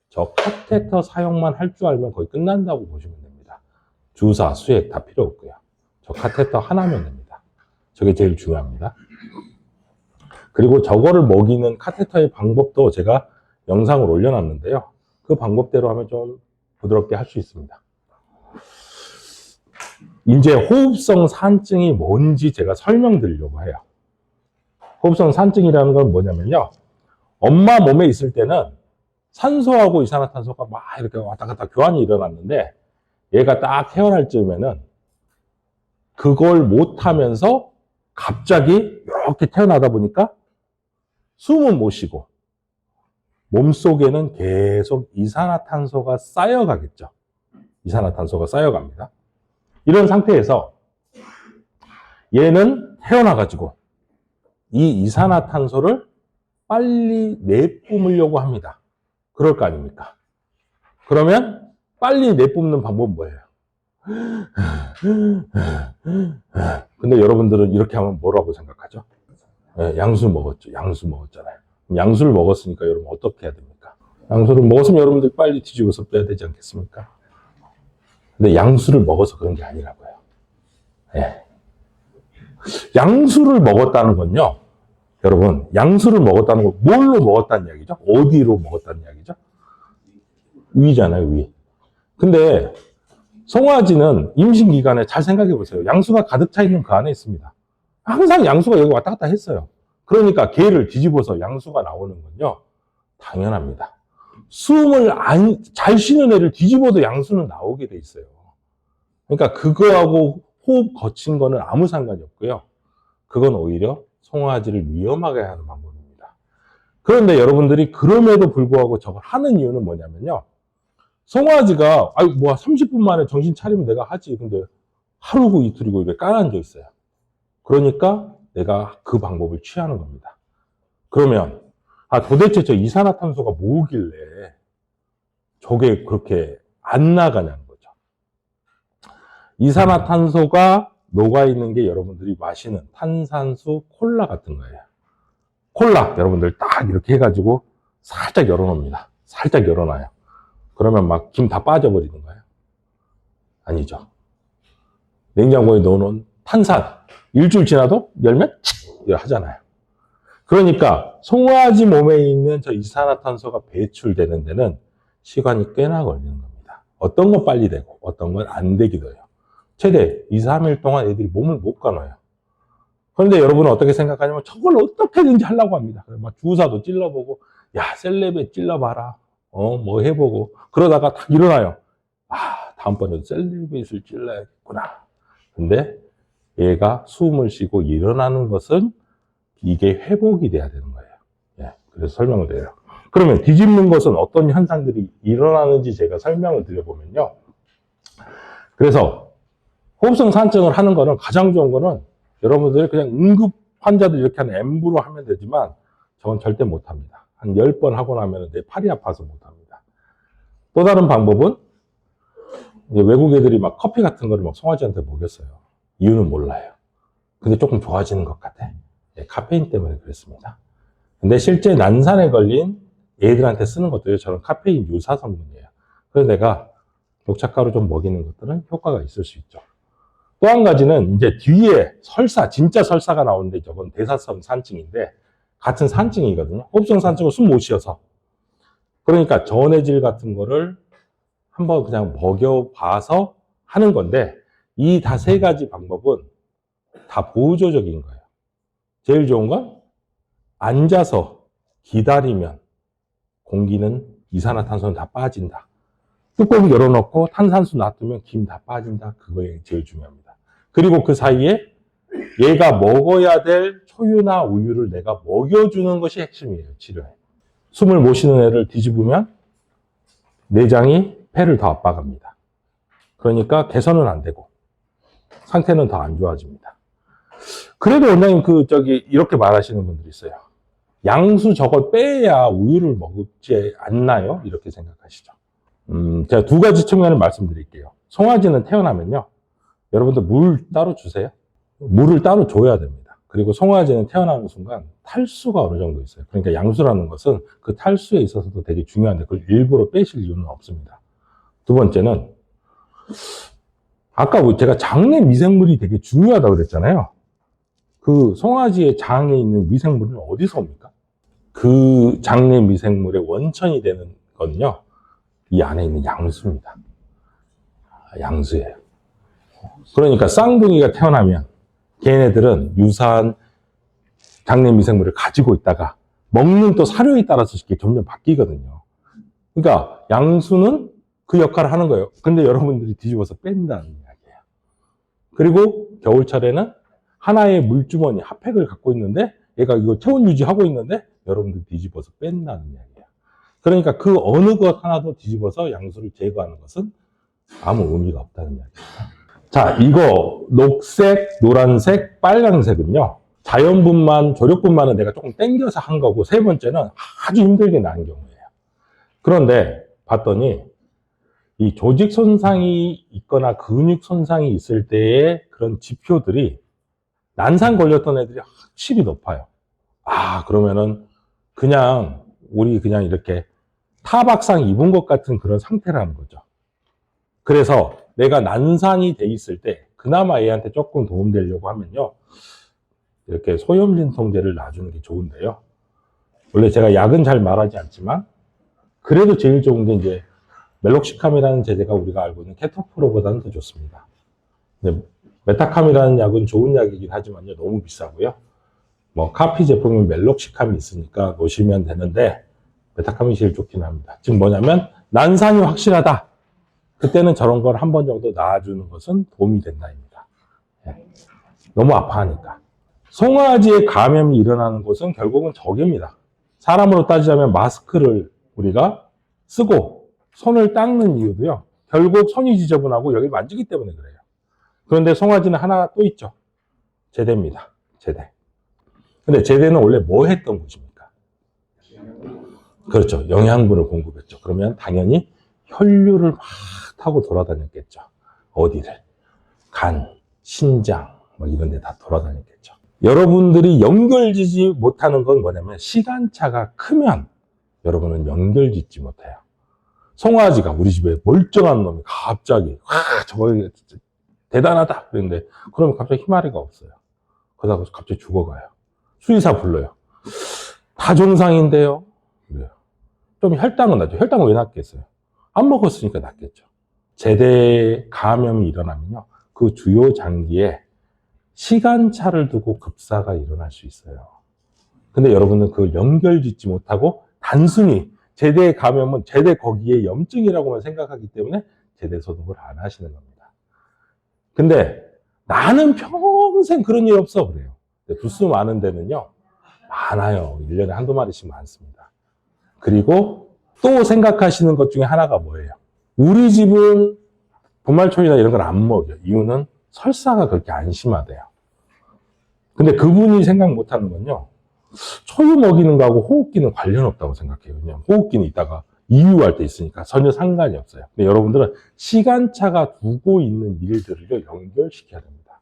저 카테터 사용만 할 줄 알면 거의 끝난다고 보시면 됩니다. 주사, 수액 다 필요 없고요. 저 카테터 하나면 됩니다. 저게 제일 중요합니다. 그리고 저거를 먹이는 카테터의 방법도 제가 영상을 올려놨는데요. 그 방법대로 하면 좀 부드럽게 할 수 있습니다. 이제 호흡성 산증이 뭔지 제가 설명드리려고 해요. 호흡성 산증이라는 건 뭐냐면요. 엄마 몸에 있을 때는 산소하고 이산화탄소가 막 이렇게 왔다 갔다 교환이 일어났는데 얘가 딱 태어날 즈음에는 그걸 못하면서 갑자기 이렇게 태어나다 보니까 숨은 못 쉬고 몸속에는 계속 이산화탄소가 쌓여가겠죠. 이산화탄소가 쌓여갑니다. 이런 상태에서 얘는 태어나가지고 이 이산화탄소를 빨리 내뿜으려고 합니다. 그럴 거 아닙니까? 그러면 빨리 내뿜는 방법은 뭐예요? 근데 여러분들은 이렇게 하면 뭐라고 생각하죠? 네, 양수 먹었죠. 양수 먹었잖아요. 양수를 먹었으니까 여러분 어떻게 해야 됩니까? 양수를 먹었으면 여러분들 빨리 뒤집어서 빼야 되지 않겠습니까? 근데 양수를 먹어서 그런 게 아니라고요. 네. 양수를 먹었다는 건요, 여러분, 양수를 먹었다는 건 뭘로 먹었다는 이야기죠? 어디로 먹었다는 이야기죠? 위잖아요, 위. 근데 송아지는 임신기간에 잘 생각해 보세요. 양수가 가득 차 있는 그 안에 있습니다. 항상 양수가 여기 왔다 갔다 했어요. 그러니까 개를 뒤집어서 양수가 나오는 건요, 당연합니다. 숨을 잘 쉬는 애를 뒤집어도 양수는 나오게 돼 있어요. 그러니까 그거하고 호흡 거친 거는 아무 상관이 없고요. 그건 오히려 송아지를 위험하게 하는 방법입니다. 그런데 여러분들이 그럼에도 불구하고 저걸 하는 이유는 뭐냐면요. 송아지가, 30분 만에 정신 차리면 내가 하지. 근데 하루고 이틀이고 이게 깔아앉아 있어요. 그러니까 내가 그 방법을 취하는 겁니다. 그러면, 도대체 저 이산화탄소가 뭐길래 저게 그렇게 안 나가냐는 거죠. 이산화탄소가 녹아있는 게 여러분들이 마시는 탄산수 콜라 같은 거예요. 콜라, 여러분들 딱 이렇게 해가지고 살짝 열어놓습니다. 살짝 열어놔요. 그러면 막 김 다 빠져버리는 거예요. 아니죠. 냉장고에 넣어놓은 탄산, 일주일 지나도 열면 하잖아요. 그러니까 송아지 몸에 있는 저 이산화탄소가 배출되는 데는 시간이 꽤나 걸리는 겁니다. 어떤 건 빨리 되고 어떤 건 안 되기도 해요. 최대 2, 3일 동안 애들이 몸을 못 가눠요. 그런데 여러분은 어떻게 생각하냐면 저걸 어떻게든지 하려고 합니다. 막 주사도 찔러보고, 야, 셀레베 찔러봐라. 뭐 해보고. 그러다가 딱 일어나요. 다음번에도 셀레베를 찔러야겠구나. 근데 얘가 숨을 쉬고 일어나는 것은 이게 회복이 돼야 되는 거예요. 예, 그래서 설명을 드려요. 그러면 뒤집는 것은 어떤 현상들이 일어나는지 제가 설명을 드려보면요. 그래서 호흡성 산증을 하는 거는 가장 좋은 거는 여러분들이 그냥 응급 환자들 이렇게 하는 엠브로 하면 되지만 저건 절대 못합니다. 한 10번 하고 나면 내 팔이 아파서 못합니다. 또 다른 방법은 외국 애들이 막 커피 같은 거를 막 송아지한테 먹였어요. 이유는 몰라요. 근데 조금 좋아지는 것 같아. 카페인 때문에 그랬습니다. 근데 실제 난산에 걸린 애들한테 쓰는 것들이 저는 카페인 유사 성분이에요. 그래서 내가 녹차가루 좀 먹이는 것들은 효과가 있을 수 있죠. 또 한 가지는 이제 뒤에 설사, 진짜 설사가 나오는데 저건 대사성 산증인데 같은 산증이거든요. 호흡성 산증은 숨 못 쉬어서. 그러니까 전해질 같은 거를 한번 그냥 먹여봐서 하는 건데 이 다 세 가지 방법은 다 보조적인 거예요. 제일 좋은 건 앉아서 기다리면 공기는 이산화탄소는 다 빠진다. 뚜껑 열어놓고 탄산수 놔두면 김 다 빠진다. 그거에 제일 중요합니다. 그리고 그 사이에 얘가 먹어야 될 초유나 우유를 내가 먹여주는 것이 핵심이에요. 치료에. 숨을 못 쉬는 애를 뒤집으면 내장이 폐를 더 압박합니다. 그러니까 개선은 안 되고 상태는 더 안 좋아집니다. 그래도 원장님 이렇게 말하시는 분들이 있어요. 양수 저걸 빼야 우유를 먹지 않나요? 이렇게 생각하시죠. 제가 두 가지 측면을 말씀드릴게요. 송아지는 태어나면요. 여러분들 물 따로 주세요. 물을 따로 줘야 됩니다. 그리고 송아지는 태어나는 순간 탈수가 어느 정도 있어요. 그러니까 양수라는 것은 그 탈수에 있어서도 되게 중요한데 그걸 일부러 빼실 이유는 없습니다. 두 번째는 아까 제가 장내 미생물이 되게 중요하다고 그랬잖아요. 그 송아지의 장에 있는 미생물은 어디서 옵니까? 그 장내 미생물의 원천이 되는 건요. 이 안에 있는 양수입니다. 양수예요. 그러니까 쌍둥이가 태어나면 걔네들은 유사한 장내 미생물을 가지고 있다가 먹는 또 사료에 따라서 이렇게 점점 바뀌거든요. 그러니까 양수는 그 역할을 하는 거예요. 근데 여러분들이 뒤집어서 뺀다는 이야기예요. 그리고 겨울철에는 하나의 물주머니, 핫팩을 갖고 있는데 얘가 이거 체온 유지하고 있는데 여러분들이 뒤집어서 뺀다는 이야기예요. 그러니까 그 어느 것 하나도 뒤집어서 양수를 제거하는 것은 아무 의미가 없다는 이야기입니다. 자, 이거 녹색, 노란색, 빨간색은요. 자연분만, 조력분만은 내가 조금 땡겨서 한 거고, 세 번째는 아주 힘들게 난 경우예요. 그런데 봤더니 이 조직 손상이 있거나 근육 손상이 있을 때의 그런 지표들이 난상 걸렸던 애들이 확실히 높아요. 아, 그러면은 그냥 우리 그냥 이렇게 타박상 입은 것 같은 그런 상태라는 거죠. 그래서 내가 난상이 돼 있을 때 그나마 얘한테 조금 도움되려고 하면요. 이렇게 소염진통제를 놔주는 게 좋은데요. 원래 제가 약은 잘 말하지 않지만 그래도 제일 좋은 게 이제 멜록시캄이라는 제제가 우리가 알고 있는 케토프로보다는 더 좋습니다. 근데 메타캄이라는 약은 좋은 약이긴 하지만요. 너무 비싸고요. 뭐 카피 제품은 멜록시캄이 있으니까 놓으시면 되는데 메타캄이 제일 좋긴 합니다. 지금 뭐냐면 난상이 확실하다. 그때는 저런 걸 한 번 정도 놔주는 것은 도움이 된다입니다. 네. 너무 아파하니까. 송아지의 감염이 일어나는 곳은 결국은 저기입니다. 사람으로 따지자면 마스크를 우리가 쓰고 손을 닦는 이유도요. 결국 손이 지저분하고 여기 만지기 때문에 그래요. 그런데 송아지는 하나 또 있죠. 제대입니다. 제대. 근데 제대는 원래 뭐 했던 곳입니까? 그렇죠. 영양분을 공급했죠. 그러면 당연히 혈류를 막 타고 돌아다녔겠죠. 어디를? 간, 신장, 뭐 이런 데 다 돌아다녔겠죠. 여러분들이 연결짓지 못하는 건 뭐냐면 시간차가 크면 여러분은 연결짓지 못해요. 송아지가 우리 집에 멀쩡한 놈이 갑자기 저거 대단하다 그랬는데 그러면 갑자기 희마리가 없어요. 그러다가 갑자기 죽어가요. 수의사 불러요. 다 정상인데요. 그래요. 좀 혈당은 나죠. 혈당은 왜 낮겠어요? 안 먹었으니까 낮겠죠. 제대 감염이 일어나면요. 그 주요 장기에 시간차를 두고 급사가 일어날 수 있어요. 근데 여러분은 그걸 연결짓지 못하고 단순히 제대 감염은 제대 거기에 염증이라고만 생각하기 때문에 제대 소독을 안 하시는 겁니다. 근데 나는 평생 그런 일 없어 그래요. 두수 많은 데는요. 많아요. 1년에 한두 마리씩 많습니다. 그리고 또 생각하시는 것 중에 하나가 뭐예요? 우리 집은 분말초이나 이런 걸 안 먹여요. 이유는 설사가 그렇게 안 심하대요. 근데 그분이 생각 못하는 건요. 초유 먹이는 거하고 호흡기는 관련 없다고 생각해요. 그냥 호흡기는 이따가 이유할 때 있으니까 전혀 상관이 없어요. 근데 여러분들은 시간차가 두고 있는 일들을 연결시켜야 됩니다.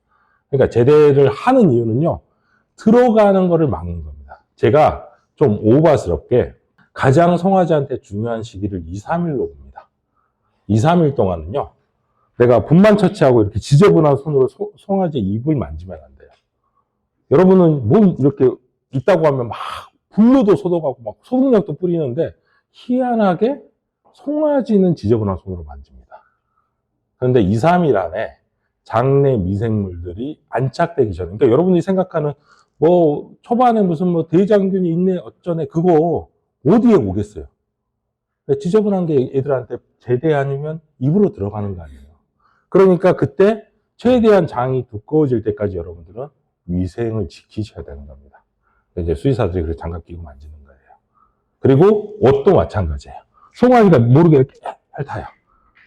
그러니까 제대를 하는 이유는요. 들어가는 거를 막는 겁니다. 제가 좀 오바스럽게 가장 송아지한테 중요한 시기를 2, 3일로 봅니다. 2, 3일 동안은요. 내가 분만 처치하고 이렇게 지저분한 손으로 송아지 입을 만지면 안 돼요. 여러분은 몸 이렇게 있다고 하면 막 불로도 소독하고 막 소독약도 뿌리는데 희한하게 송아지는 지저분한 손으로 만집니다. 그런데 2, 3일 안에 장내 미생물들이 안착되기 전에 그러니까 여러분이 생각하는 뭐 초반에 무슨 뭐 대장균이 있네 어쩌네 그거 어디에 오겠어요? 지저분한 게 애들한테 제대 아니면 입으로 들어가는 거 아니에요. 그러니까 그때 최대한 장이 두꺼워질 때까지 여러분들은 위생을 지키셔야 되는 겁니다. 이제 수의사들이 그래서 장갑 끼고 만지는 거예요. 그리고 옷도 마찬가지예요. 송아지가 모르게 이렇게 핥아요.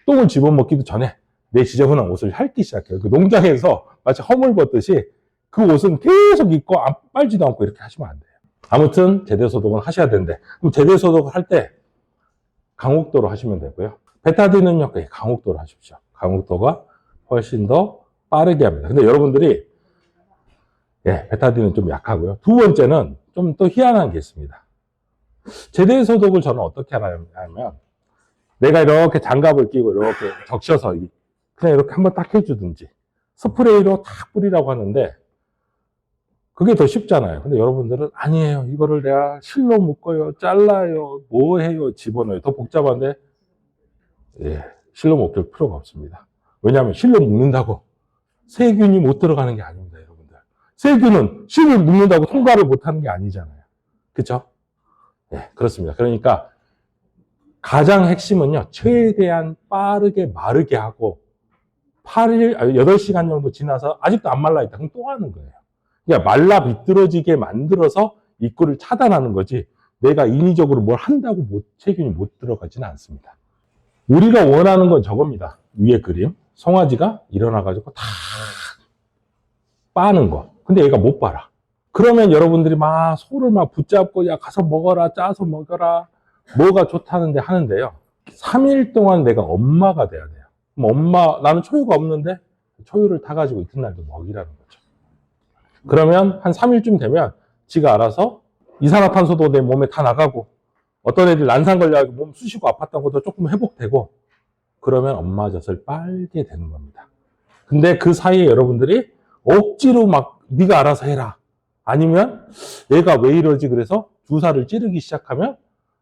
똥을 집어먹기도 전에 내 지저분한 옷을 핥기 시작해요. 그 농장에서 마치 허물 벗듯이 그 옷은 계속 입고 빨지도 않고 이렇게 하시면 안 돼요. 아무튼 제대 소독은 하셔야 되는데 그럼 제대 소독을 할 때 강옥도로 하시면 되고요. 베타딘은요, 강옥도로 하십시오. 강옥도가 훨씬 더 빠르게 합니다. 근데 여러분들이 베타딘은 좀 약하고요. 두 번째는 좀 또 희한한 게 있습니다. 제대 소독을 저는 어떻게 하냐면 내가 이렇게 장갑을 끼고 이렇게 적셔서 그냥 이렇게 한번 딱 해주든지 스프레이로 탁 뿌리라고 하는데 그게 더 쉽잖아요. 근데 여러분들은 아니에요. 이거를 내가 실로 묶어요. 잘라요. 뭐 해요. 집어넣어요. 더 복잡한데 실로 묶을 필요가 없습니다. 왜냐하면 실로 묶는다고 세균이 못 들어가는 게 아닙니다. 여러분들. 세균은 실을 묶는다고 통과를 못하는 게 아니잖아요. 그렇죠? 그렇습니다. 그러니까 가장 핵심은요. 최대한 빠르게 마르게 하고 8시간 정도 지나서 아직도 안 말라있다. 그럼 또 하는 거예요. 그러니까 말라 비뚤어지게 만들어서 입구를 차단하는 거지 내가 인위적으로 뭘 한다고 세균이 못 들어가지는 않습니다. 우리가 원하는 건 저겁니다. 위에 그림. 송아지가 일어나가지고 다 빠는 거. 근데 얘가 못 빨아. 그러면 여러분들이 막 소를 막 붙잡고 야 가서 먹어라, 짜서 먹어라, 뭐가 좋다는데 하는데요. 3일 동안 내가 엄마가 돼야 돼요. 그럼 나는 초유가 없는데 초유를 타가지고 이튿날도 먹이라는 거죠. 그러면 한 3일쯤 되면 지가 알아서 이산화탄소도 내 몸에 다 나가고 어떤 애들 난상 걸려가지고 몸 쑤시고 아팠던 것도 조금 회복되고 그러면 엄마 젖을 빨게 되는 겁니다. 근데 그 사이에 여러분들이 억지로 막 네가 알아서 해라. 아니면 얘가 왜 이러지 그래서 주사를 찌르기 시작하면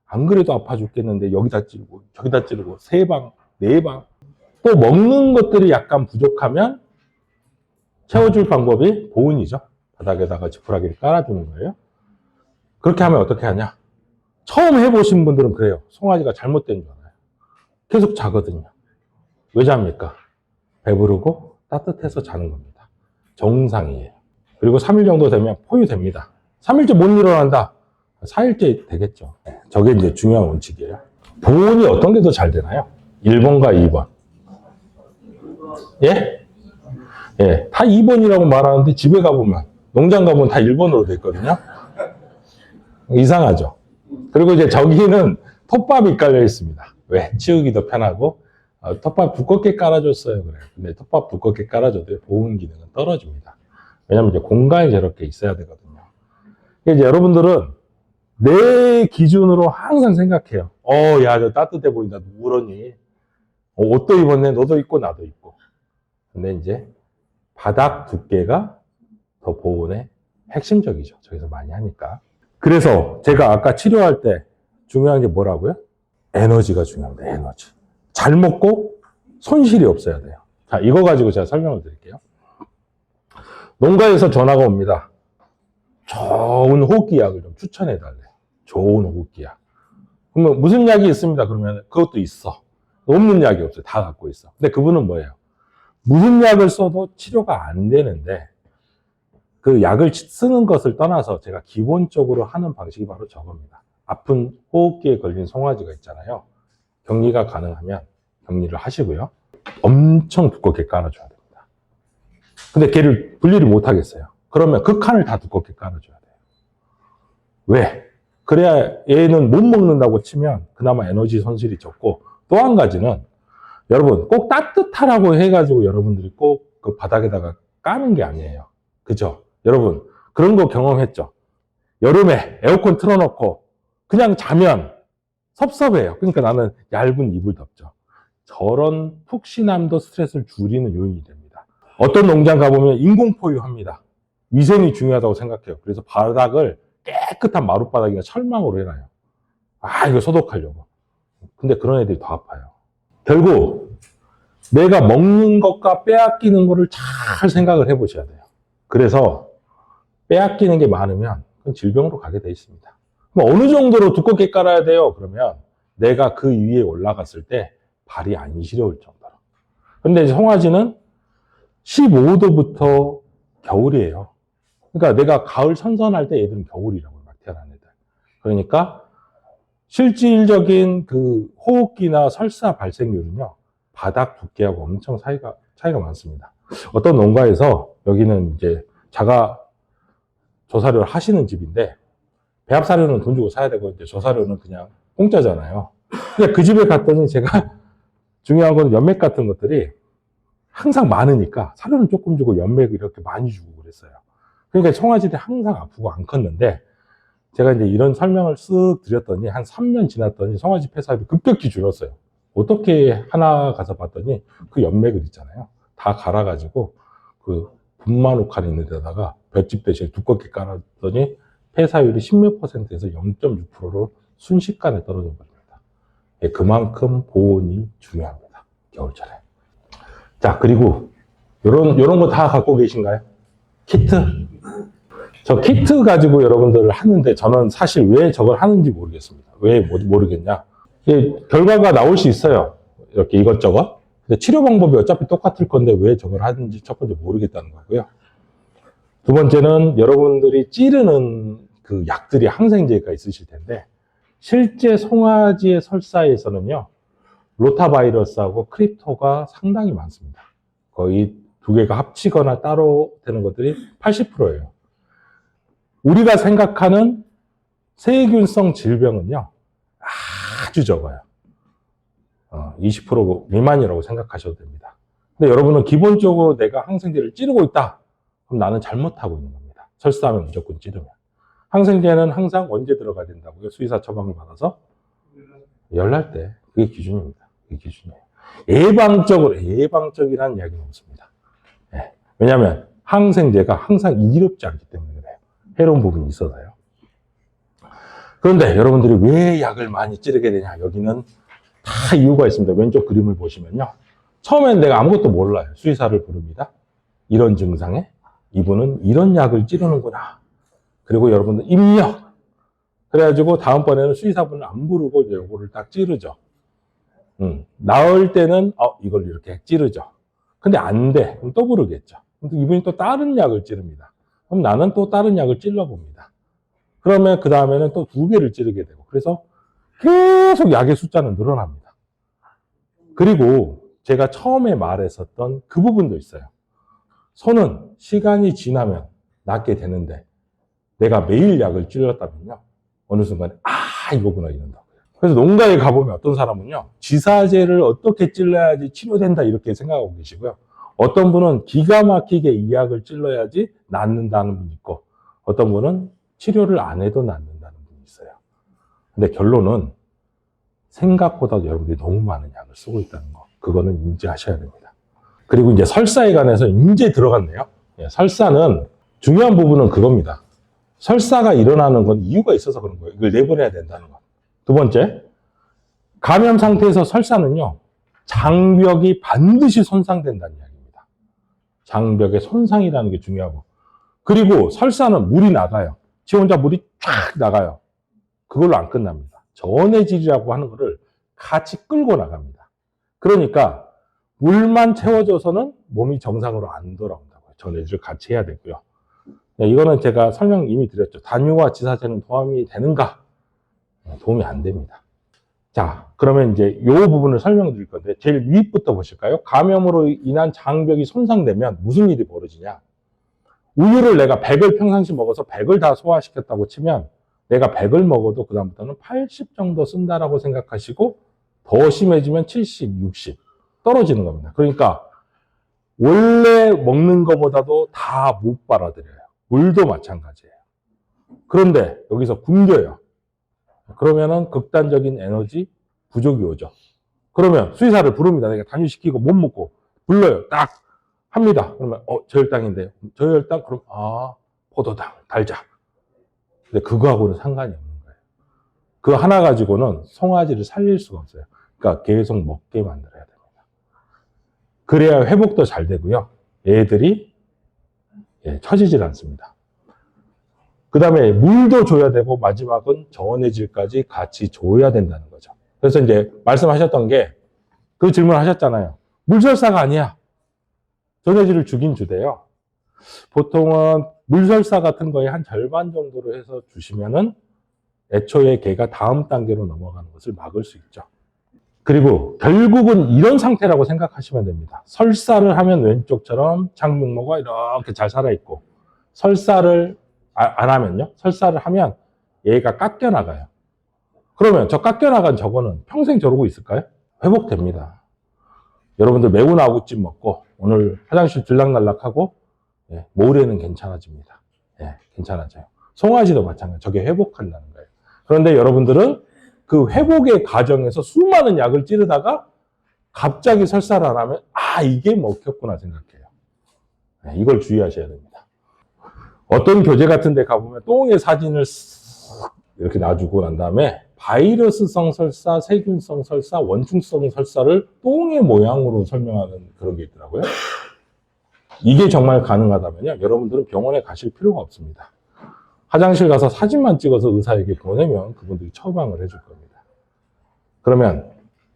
안 그래도 아파 죽겠는데 여기다 찌르고 저기다 찌르고 3방, 4방 또 먹는 것들이 약간 부족하면 채워줄 방법이 보온이죠. 바닥에다가 지푸라기를 깔아주는 거예요. 그렇게 하면 어떻게 하냐? 처음 해보신 분들은 그래요. 송아지가 잘못된 줄 알아요. 계속 자거든요. 왜 잡니까? 배부르고 따뜻해서 자는 겁니다. 정상이에요. 그리고 3일 정도 되면 포유됩니다. 3일째 못 일어난다. 4일째 되겠죠. 저게 이제 중요한 원칙이에요. 보온이 어떤 게 더 잘 되나요? 1번과 2번. 예? 예. 다 2번이라고 말하는데 집에 가보면, 농장 가보면 다 1번으로 됐거든요. 이상하죠? 그리고 이제 저기는 톱밥이 깔려 있습니다. 왜? 치우기도 편하고, 톱밥 두껍게 깔아줬어요. 그래요. 근데 톱밥 두껍게 깔아줘도 보온 기능은 떨어집니다. 왜냐면 이제 공간이 저렇게 있어야 되거든요. 이제 여러분들은 내 기준으로 항상 생각해요. 야, 저 따뜻해 보인다. 누구러니? 옷도 입었네. 너도 입고 나도 입고. 근데 이제 바닥 두께가 더 보온에 핵심적이죠. 저기서 많이 하니까. 그래서 제가 아까 치료할 때 중요한 게 뭐라고요? 에너지가 중요합니다. 에너지. 잘 먹고 손실이 없어야 돼요. 자, 이거 가지고 제가 설명을 드릴게요. 농가에서 전화가 옵니다. 좋은 호흡기 약을 좀 추천해 달래요. 좋은 호흡기 약. 그러면 무슨 약이 있습니다. 그러면 그것도 있어. 없는 약이 없어요. 다 갖고 있어. 근데 그분은 뭐예요? 무슨 약을 써도 치료가 안 되는데 그 약을 쓰는 것을 떠나서 제가 기본적으로 하는 방식이 바로 저겁니다. 아픈 호흡기에 걸린 송아지가 있잖아요. 격리가 가능하면 격리를 하시고요. 엄청 두껍게 깔아줘야 됩니다. 근데 걔를 분리를 못 하겠어요. 그러면 그 칸을 다 두껍게 깔아줘야 돼요. 왜? 그래야 얘는 못 먹는다고 치면 그나마 에너지 손실이 적고 또 한 가지는 여러분 꼭 따뜻하라고 해가지고 여러분들이 꼭 그 바닥에다가 까는 게 아니에요. 그죠? 여러분 그런 거 경험했죠? 여름에 에어컨 틀어놓고 그냥 자면 섭섭해요. 그러니까 나는 얇은 이불 덮죠. 저런 푹신함도 스트레스를 줄이는 요인이 됩니다. 어떤 농장 가보면 인공포유합니다. 위생이 중요하다고 생각해요. 그래서 바닥을 깨끗한 마룻바닥이나 철망으로 해놔요. 이거 소독하려고. 근데 그런 애들이 더 아파요. 결국 내가 먹는 것과 빼앗기는 거를 잘 생각을 해보셔야 돼요. 그래서 빼앗기는 게 많으면 그건 질병으로 가게 돼 있습니다. 그럼 어느 정도로 두껍게 깔아야 돼요? 그러면 내가 그 위에 올라갔을 때 발이 안 시려울 정도로. 근데 이제 송아지는 15도부터 겨울이에요. 그러니까 내가 가을 선선할 때 얘들은 겨울이라고 막 태어난 애들. 그러니까 실질적인 그 호흡기나 설사 발생률은요, 바닥 두께하고 엄청 차이가 많습니다. 어떤 농가에서 여기는 이제 자가 조사료를 하시는 집인데 배합 사료는 돈 주고 사야 되고 이제 조사료는 그냥 공짜잖아요. 근데 그 집에 갔더니 제가 중요한 건 연맥 같은 것들이 항상 많으니까 사료는 조금 주고 연맥을 이렇게 많이 주고 그랬어요. 그러니까 송아지들이 항상 아프고 안 컸는데 제가 이제 이런 설명을 쓱 드렸더니 한 3년 지났더니 송아지 폐사율이 급격히 줄었어요. 어떻게 하나 가서 봤더니 그 연맥을 있잖아요. 다 갈아가지고 그 분만옥한 있는 데다가 볏짚 대신에 두껍게 깔았더니 폐사율이 10몇 %에서 0.6%로 순식간에 떨어져 버립니다. 그만큼 보온이 중요합니다. 겨울철에. 자, 그리고 요런 거 다 갖고 계신가요? 키트? 저 키트 가지고 여러분들 하는데 저는 사실 왜 저걸 하는지 모르겠습니다. 왜 모르겠냐? 결과가 나올 수 있어요. 이렇게 이것저것. 근데 치료 방법이 어차피 똑같을 건데 왜 저걸 하는지 첫 번째 모르겠다는 거고요. 두 번째는 여러분들이 찌르는 그 약들이 항생제가 있으실 텐데 실제 송아지의 설사에서는요, 로타바이러스하고 크립토가 상당히 많습니다. 거의 두 개가 합치거나 따로 되는 것들이 80%예요. 우리가 생각하는 세균성 질병은요, 아주 적어요. 20% 미만이라고 생각하셔도 됩니다. 근데 여러분은 기본적으로 내가 항생제를 찌르고 있다. 그럼 나는 잘못하고 있는 겁니다. 설사하면 무조건 찌르면. 항생제는 항상 언제 들어가야 된다고요? 수의사 처방을 받아서? 열날 때. 그게 기준입니다. 그게 기준이에요. 예방적이라는 이야기는 없습니다. 예. 왜냐하면 항생제가 항상 이롭지 않기 때문에 그래요. 해로운 부분이 있어서요. 그런데 여러분들이 왜 약을 많이 찌르게 되냐? 여기는 다 이유가 있습니다. 왼쪽 그림을 보시면요. 처음엔 내가 아무것도 몰라요. 수의사를 부릅니다. 이런 증상에 이분은 이런 약을 찌르는구나. 그리고 여러분들 입력. 그래가지고 다음번에는 수의사분을 안 부르고 요거를 딱 찌르죠. 나을 때는 이걸 이렇게 찌르죠. 근데 안 돼. 그럼 또 부르겠죠. 그럼 이분이 또 다른 약을 찌릅니다. 그럼 나는 또 다른 약을 찔러봅니다. 그러면 그 다음에는 또 2개를 찌르게 되고, 그래서 계속 약의 숫자는 늘어납니다. 그리고 제가 처음에 말했었던 그 부분도 있어요. 손은 시간이 지나면 낫게 되는데 내가 매일 약을 찔렀다면요, 어느 순간에 이거구나 이런다고요. 그래서 농가에 가보면 어떤 사람은요, 지사제를 어떻게 찔러야지 치료된다 이렇게 생각하고 계시고요. 어떤 분은 기가 막히게 이 약을 찔러야지 낫는다는 분이 있고, 어떤 분은 치료를 안 해도 낫는다는 분이 있어요. 근데 결론은 생각보다 여러분들이 너무 많은 약을 쓰고 있다는 거, 그거는 인지하셔야 됩니다. 그리고 이제 설사에 관해서 이제 들어갔네요. 설사는 중요한 부분은 그겁니다. 설사가 일어나는 건 이유가 있어서 그런 거예요. 이걸 내보내야 된다는 거. 두 번째, 감염 상태에서 설사는요, 장벽이 반드시 손상된다는 이야기입니다. 장벽의 손상이라는 게 중요하고, 그리고 설사는 물이 나가요. 지 혼자 물이 쫙 나가요. 그걸로 안 끝납니다. 전해질이라고 하는 거를 같이 끌고 나갑니다. 그러니까 물만 채워줘서는 몸이 정상으로 안 돌아온다고요. 전해질을 같이 해야 되고요. 이거는 제가 설명 이미 드렸죠. 단유와 지사제는 도움이 되는가? 도움이 안 됩니다. 자, 그러면 이제 이 부분을 설명드릴 건데, 제일 윗부터 보실까요? 감염으로 인한 장벽이 손상되면 무슨 일이 벌어지냐? 우유를 내가 100을 평상시 먹어서 100을 다 소화시켰다고 치면 내가 100을 먹어도 그다음부터는 80 정도 쓴다라고 생각하시고, 더 심해지면 70, 60 떨어지는 겁니다. 그러니까 원래 먹는 것보다도 다 못 빨아들여요. 물도 마찬가지예요. 그런데 여기서 굶겨요. 그러면은 극단적인 에너지 부족이 오죠. 그러면 수의사를 부릅니다. 내가 단유시키고 못 먹고 불러요. 딱 합니다. 그러면 저혈당인데, 저혈당? 그럼 포도당 달자. 근데 그거하고는 상관이 없는 거예요. 그 하나 가지고는 송아지를 살릴 수가 없어요. 그러니까 계속 먹게 만들어야 됩니다. 그래야 회복도 잘 되고요. 애들이 처지질 않습니다. 그 다음에 물도 줘야 되고, 마지막은 전해질까지 같이 줘야 된다는 거죠. 그래서 이제 말씀하셨던 게, 그 질문 하셨잖아요. 물설사가 아니야. 전해질을 주긴 주대요. 보통은 물설사 같은 거에 한 절반 정도로 해서 주시면은 애초에 개가 다음 단계로 넘어가는 것을 막을 수 있죠. 그리고 결국은 이런 상태라고 생각하시면 됩니다. 설사를 하면 왼쪽처럼 장육모가 이렇게 잘 살아있고, 설사를 안 하면요, 설사를 하면 얘가 깎여나가요. 그러면 저 깎여나간 저거는 평생 저러고 있을까요? 회복됩니다. 여러분들 매운 아구찜 먹고 오늘 화장실 들락날락하고 모레는 괜찮아집니다. 괜찮아져요. 송아지도 마찬가지예요. 저게 회복한다는 거예요. 그런데 여러분들은 그 회복의 과정에서 수많은 약을 찌르다가 갑자기 설사를 안 하면 이게 먹혔구나 생각해요. 이걸 주의하셔야 됩니다. 어떤 교재 같은 데 가보면 똥의 사진을 이렇게 놔주고 난 다음에 바이러스성 설사, 세균성 설사, 원충성 설사를 똥의 모양으로 설명하는 그런 게 있더라고요. 이게 정말 가능하다면요, 여러분들은 병원에 가실 필요가 없습니다. 화장실 가서 사진만 찍어서 의사에게 보내면 그분들이 처방을 해줄 겁니다. 그러면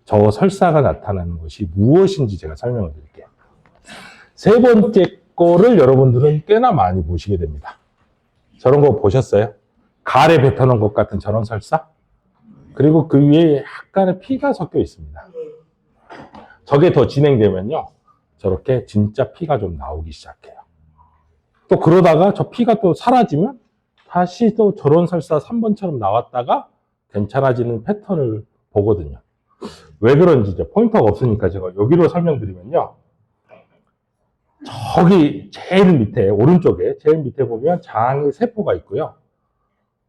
저 설사가 나타나는 것이 무엇인지 제가 설명을 드릴게요. 세 번째 거를 여러분들은 꽤나 많이 보시게 됩니다. 저런 거 보셨어요? 가래 뱉어놓은 것 같은 저런 설사? 그리고 그 위에 약간의 피가 섞여 있습니다. 저게 더 진행되면요, 저렇게 진짜 피가 좀 나오기 시작해요. 또 그러다가 저 피가 또 사라지면 다시 또 저런 설사 3번처럼 나왔다가 괜찮아지는 패턴을 보거든요. 왜 그런지 이제 포인터가 없으니까 제가 여기로 설명드리면요, 저기 제일 밑에, 오른쪽에 제일 밑에 보면 장의 세포가 있고요.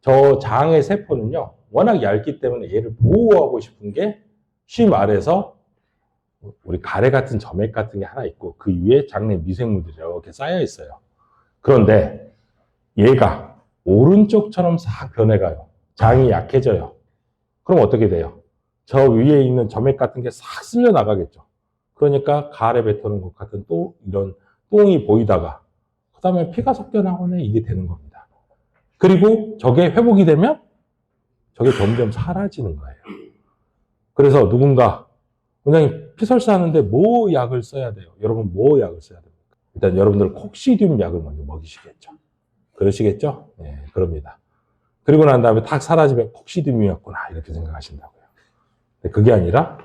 저 장의 세포는요, 워낙 얇기 때문에 얘를 보호하고 싶은 게, 쉽게 말해서 우리 가래 같은 점액 같은 게 하나 있고 그 위에 장내 미생물들이 이렇게 쌓여 있어요. 그런데 얘가 오른쪽처럼 싹 변해가요. 장이 약해져요. 그럼 어떻게 돼요? 저 위에 있는 점액 같은 게 싹 쓸려 나가겠죠. 그러니까 가래 뱉어놓은 것 같은 또 이런 똥이 보이다가 그 다음에 피가 섞여 나오네, 이게 되는 겁니다. 그리고 저게 회복이 되면 저게 점점 사라지는 거예요. 그래서 누군가 원장님 피설사 하는데 뭐 약을 써야 돼요? 여러분 뭐 약을 써야 됩니까? 일단 여러분들 콕시듐 약을 먼저 먹이시겠죠. 그러시겠죠? 네, 그럽니다. 그리고 난 다음에 딱 사라지면 콕시듐이었구나 이렇게 생각하신다고요. 근데 그게 아니라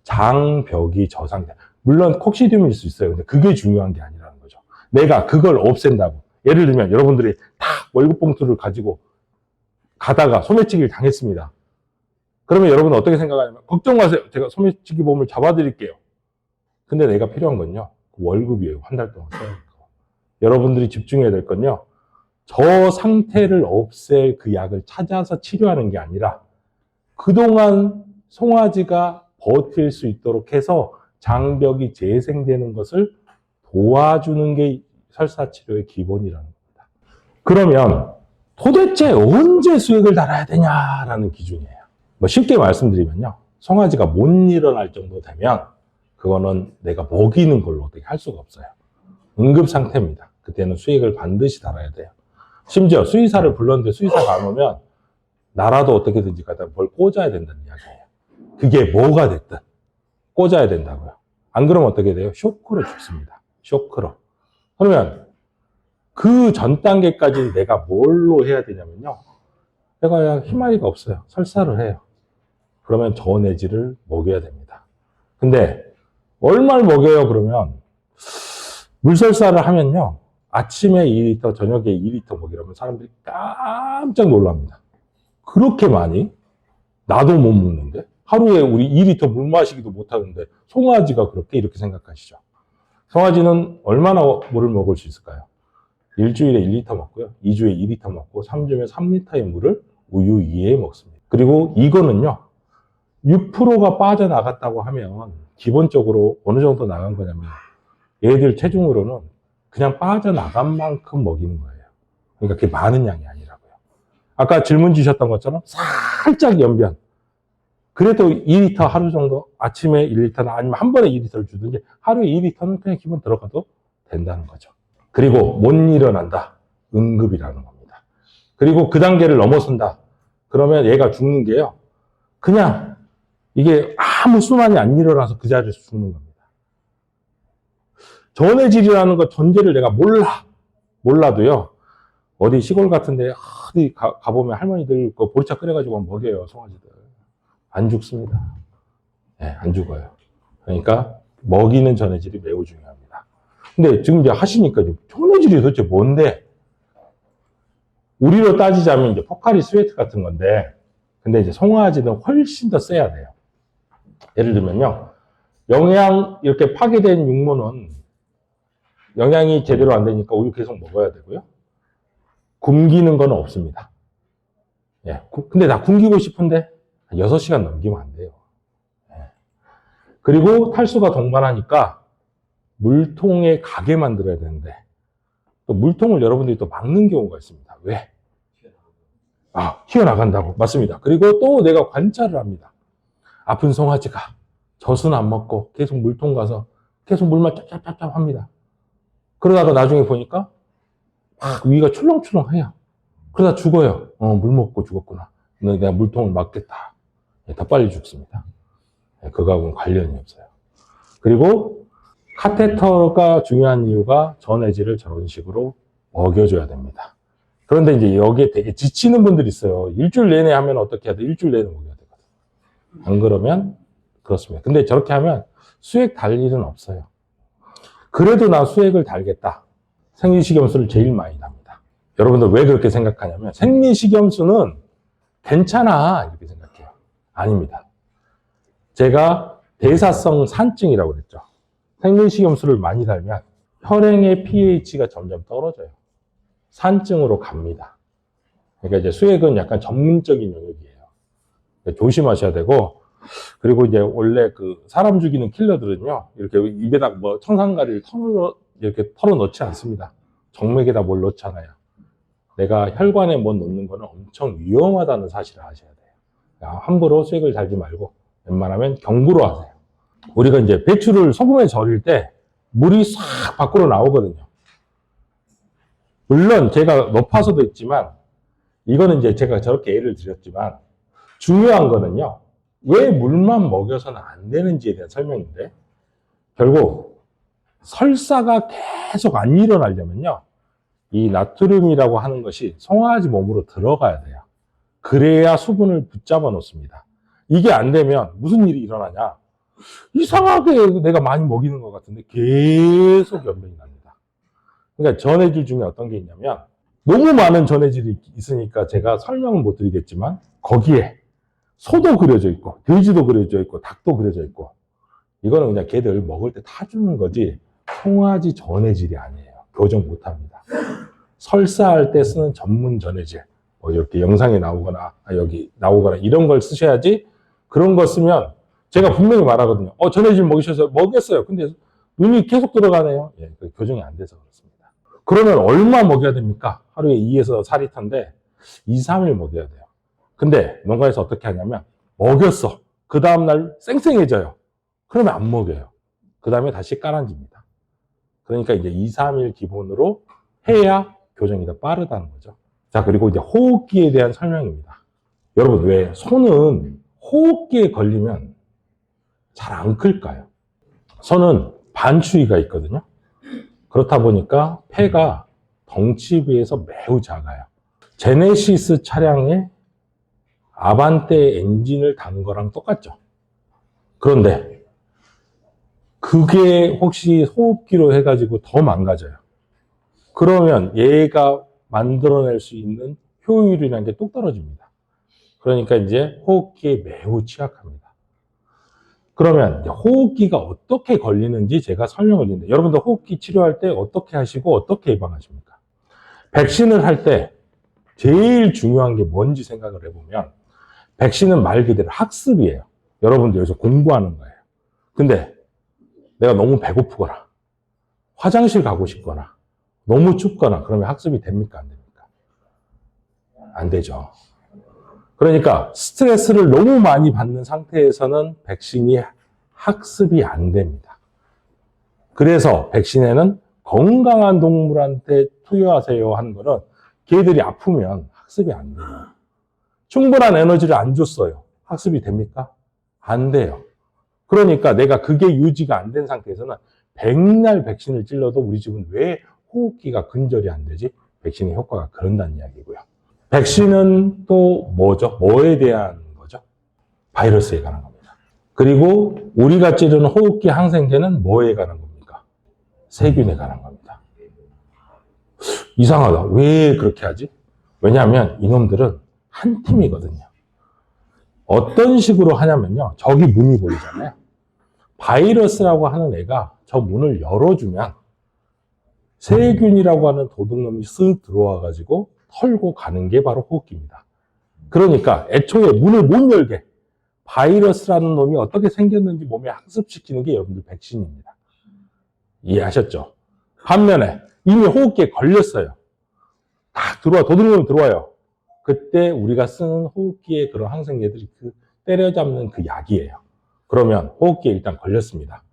장벽이 저상돼. 물론 콕시듐일 수 있어요. 근데 그게 중요한 게 아니라는 거죠. 내가 그걸 없앤다고. 예를 들면 여러분들이 다 월급 봉투를 가지고 가다가 소매치기를 당했습니다. 그러면 여러분은 어떻게 생각하냐면, 걱정 마세요. 제가 소매치기 보험을 잡아드릴게요. 근데 내가 필요한 건요, 월급이에요. 한 달 동안 써야 할 거. 여러분들이 집중해야 될 건요, 저 상태를 없앨 그 약을 찾아서 치료하는 게 아니라 그동안 송아지가 버틸 수 있도록 해서 장벽이 재생되는 것을 도와주는 게 설사치료의 기본이라는 겁니다. 그러면 도대체 언제 수액을 달아야 되냐라는 기준이에요. 뭐 쉽게 말씀드리면요, 송아지가 못 일어날 정도 되면 그거는 내가 먹이는 걸로 어떻게 할 수가 없어요. 응급 상태입니다. 그때는 수액을 반드시 달아야 돼요. 심지어 수의사를 불렀는데 수의사가 안 오면 나라도 어떻게든지 갖다 뭘 꽂아야 된다는 이야기예요. 그게 뭐가 됐든 꽂아야 된다고요. 안 그러면 어떻게 돼요? 쇼크로 죽습니다. 쇼크로. 그러면 그 전 단계까지 내가 뭘로 해야 되냐면요, 내가 희망이가 없어요. 설사를 해요. 그러면 저온해질을 먹여야 됩니다. 근데 얼마를 먹여요? 그러면 물설사를 하면요, 아침에 2리터, 저녁에 2리터 먹이라면 사람들이 깜짝 놀랍니다. 그렇게 많이? 나도 못 먹는데? 하루에 우리 2리터 물 마시기도 못하는데 송아지가 그렇게 이렇게 생각하시죠. 송아지는 얼마나 물을 먹을 수 있을까요? 일주일에 1리터 먹고요, 2주에 2리터 먹고 3주에 3리터의 물을 우유 위에 먹습니다. 그리고 이거는요, 6%가 빠져나갔다고 하면 기본적으로 어느 정도 나간 거냐면 얘들 체중으로는 그냥 빠져나간 만큼 먹이는 거예요. 그러니까 그게 많은 양이 아니라고요. 아까 질문 주셨던 것처럼 살짝 연변, 그래도 2리터 하루 정도, 아침에 1리터나 아니면 한 번에 2리터를 주든지 하루에 2리터는 그냥 기본 들어가도 된다는 거죠. 그리고 못 일어난다, 응급이라는 겁니다. 그리고 그 단계를 넘어선다, 그러면 얘가 죽는 게요, 그냥 이게 아무 순환이 안 일어나서 그 자리에서 죽는 겁니다. 전해질이라는 것 전제를 내가 몰라도요, 어디 시골 같은데 어디 가보면 할머니들 그 보리차 끓여가지고 먹여요, 송아지들. 안 죽습니다. 네, 안 죽어요. 그러니까 먹이는 전해질이 매우 중요합니다. 근데 지금 이제 하시니까 전해질이 도대체 뭔데? 우리로 따지자면 이제 포카리 스웨트 같은 건데, 근데 이제 송아지는 훨씬 더 세야 돼요. 예를 들면요, 영양, 이렇게 파괴된 육모는 영양이 제대로 안 되니까 우유 계속 먹어야 되고요, 굶기는 건 없습니다. 예, 근데 나 굶기고 싶은데 6시간 넘기면 안 돼요. 예. 그리고 탈수가 동반하니까 물통에 가게 만들어야 되는데, 또 물통을 여러분들이 또 막는 경우가 있습니다. 왜? 튀어나간다고. 맞습니다. 그리고 또 내가 관찰을 합니다. 아픈 송아지가 젖은 안 먹고 계속 물통 가서 계속 물만 짭짭짭짭 합니다. 그러다가 나중에 보니까 위가 출렁출렁해요. 그러다 죽어요. 물 먹고 죽었구나. 내가 물통을 막겠다. 더 빨리 죽습니다. 그거하고는 관련이 없어요. 그리고 카테터가 중요한 이유가 전해질을 저런 식으로 먹여줘야 됩니다. 그런데 이제 여기에 되게 지치는 분들이 있어요. 일주일 내내 하면 어떻게 해야 돼? 일주일 내내 먹여야 되거든. 안 그러면 그렇습니다. 근데 저렇게 하면 수액 달 일은 없어요. 그래도 나 수액을 달겠다. 생리식염수를 제일 많이 답니다. 여러분들 왜 그렇게 생각하냐면 생리식염수는 괜찮아 이렇게 생각해요. 아닙니다. 제가 대사성 산증이라고 그랬죠. 생리식염수를 많이 달면 혈행의 pH가 점점 떨어져요. 산증으로 갑니다. 그러니까 이제 수액은 약간 전문적인 영역이에요. 조심하셔야 되고, 그리고 이제 원래 그 사람 죽이는 킬러들은요, 이렇게 입에다 뭐 청산가리를 이렇게 털어 넣지 않습니다. 정맥에다 뭘 넣잖아요. 내가 혈관에 뭐 넣는 거는 엄청 위험하다는 사실을 아셔야 돼요. 함부로 수액을 달지 말고, 웬만하면 경구로 하세요. 우리가 이제 배추를 소금에 절일 때 물이 싹 밖으로 나오거든요. 물론 제가 높아서도 있지만, 이거는 이제 제가 저렇게 예를 드렸지만, 중요한 거는요, 왜 물만 먹여서는 안 되는지에 대한 설명인데, 결국 설사가 계속 안 일어나려면요, 이 나트륨이라고 하는 것이 송아지 몸으로 들어가야 돼요. 그래야 수분을 붙잡아 놓습니다. 이게 안 되면 무슨 일이 일어나냐? 이상하게 내가 많이 먹이는 것 같은데 계속 연변이 납니다. 그러니까 전해질 중에 어떤 게 있냐면, 너무 많은 전해질이 있으니까 제가 설명은 못 드리겠지만, 거기에 소도 그려져 있고, 돼지도 그려져 있고, 닭도 그려져 있고, 이거는 그냥 걔들 먹을 때 다 주는 거지, 송아지 전해질이 아니에요. 교정 못 합니다. 설사할 때 쓰는 전문 전해질, 뭐 이렇게 영상에 나오거나, 여기 나오거나, 이런 걸 쓰셔야지, 그런 거 쓰면, 제가 분명히 말하거든요. 전해질 먹이셔서 먹였어요. 근데 눈이 계속 들어가네요. 예, 교정이 안 돼서 그렇습니다. 그러면 얼마 먹여야 됩니까? 하루에 2에서 4리터인데, 2, 3일 먹여야 돼요. 근데 농가에서 어떻게 하냐면 먹였어. 그 다음날 쌩쌩해져요. 그러면 안 먹여요. 그 다음에 다시 깔아집니다. 그러니까 이제 2, 3일 기본으로 해야 교정이 더 빠르다는 거죠. 자, 그리고 이제 호흡기에 대한 설명입니다. 여러분, 왜 소는 호흡기에 걸리면 잘 안 클까요? 소는 반추위가 있거든요. 그렇다 보니까 폐가 덩치에 비해서 매우 작아요. 제네시스 차량에 아반떼 엔진을 단 거랑 똑같죠. 그런데 그게 혹시 호흡기로 해가지고 더 망가져요. 그러면 얘가 만들어낼 수 있는 효율이라는 게 뚝 떨어집니다. 그러니까 이제 호흡기에 매우 취약합니다. 그러면 호흡기가 어떻게 걸리는지 제가 설명을 드리는데, 여러분들 호흡기 치료할 때 어떻게 하시고 어떻게 예방하십니까? 백신을 할 때 제일 중요한 게 뭔지 생각을 해보면, 백신은 말 그대로 학습이에요. 여러분들 여기서 공부하는 거예요. 근데 내가 너무 배고프거나 화장실 가고 싶거나 너무 춥거나 그러면 학습이 됩니까? 안 됩니까? 안 되죠. 그러니까 스트레스를 너무 많이 받는 상태에서는 백신이 학습이 안 됩니다. 그래서 백신에는 건강한 동물한테 투여하세요 하는 거는 걔들이 아프면 학습이 안 돼요. 충분한 에너지를 안 줬어요. 학습이 됩니까? 안 돼요. 그러니까 내가 그게 유지가 안 된 상태에서는 백날 백신을 찔러도 우리 집은 왜 호흡기가 근절이 안 되지? 백신의 효과가 그런다는 이야기고요. 백신은 또 뭐죠? 뭐에 대한 거죠? 바이러스에 관한 겁니다. 그리고 우리가 찌르는 호흡기 항생제는 뭐에 관한 겁니까? 세균에 관한 겁니다. 이상하다. 왜 그렇게 하지? 왜냐하면 이놈들은 한 팀이거든요. 어떤 식으로 하냐면요. 저기 문이 보이잖아요. 바이러스라고 하는 애가 저 문을 열어주면 세균이라고 하는 도둑놈이 쓱 들어와가지고 털고 가는 게 바로 호흡기입니다. 그러니까 애초에 문을 못 열게 바이러스라는 놈이 어떻게 생겼는지 몸에 학습시키는 게 여러분들 백신입니다. 이해하셨죠? 반면에 이미 호흡기에 걸렸어요. 딱 도둑놈이 들어와요. 그때 우리가 쓰는 호흡기의 그런 항생제들이 때려잡는 그 약이에요. 그러면 호흡기에 일단 걸렸습니다.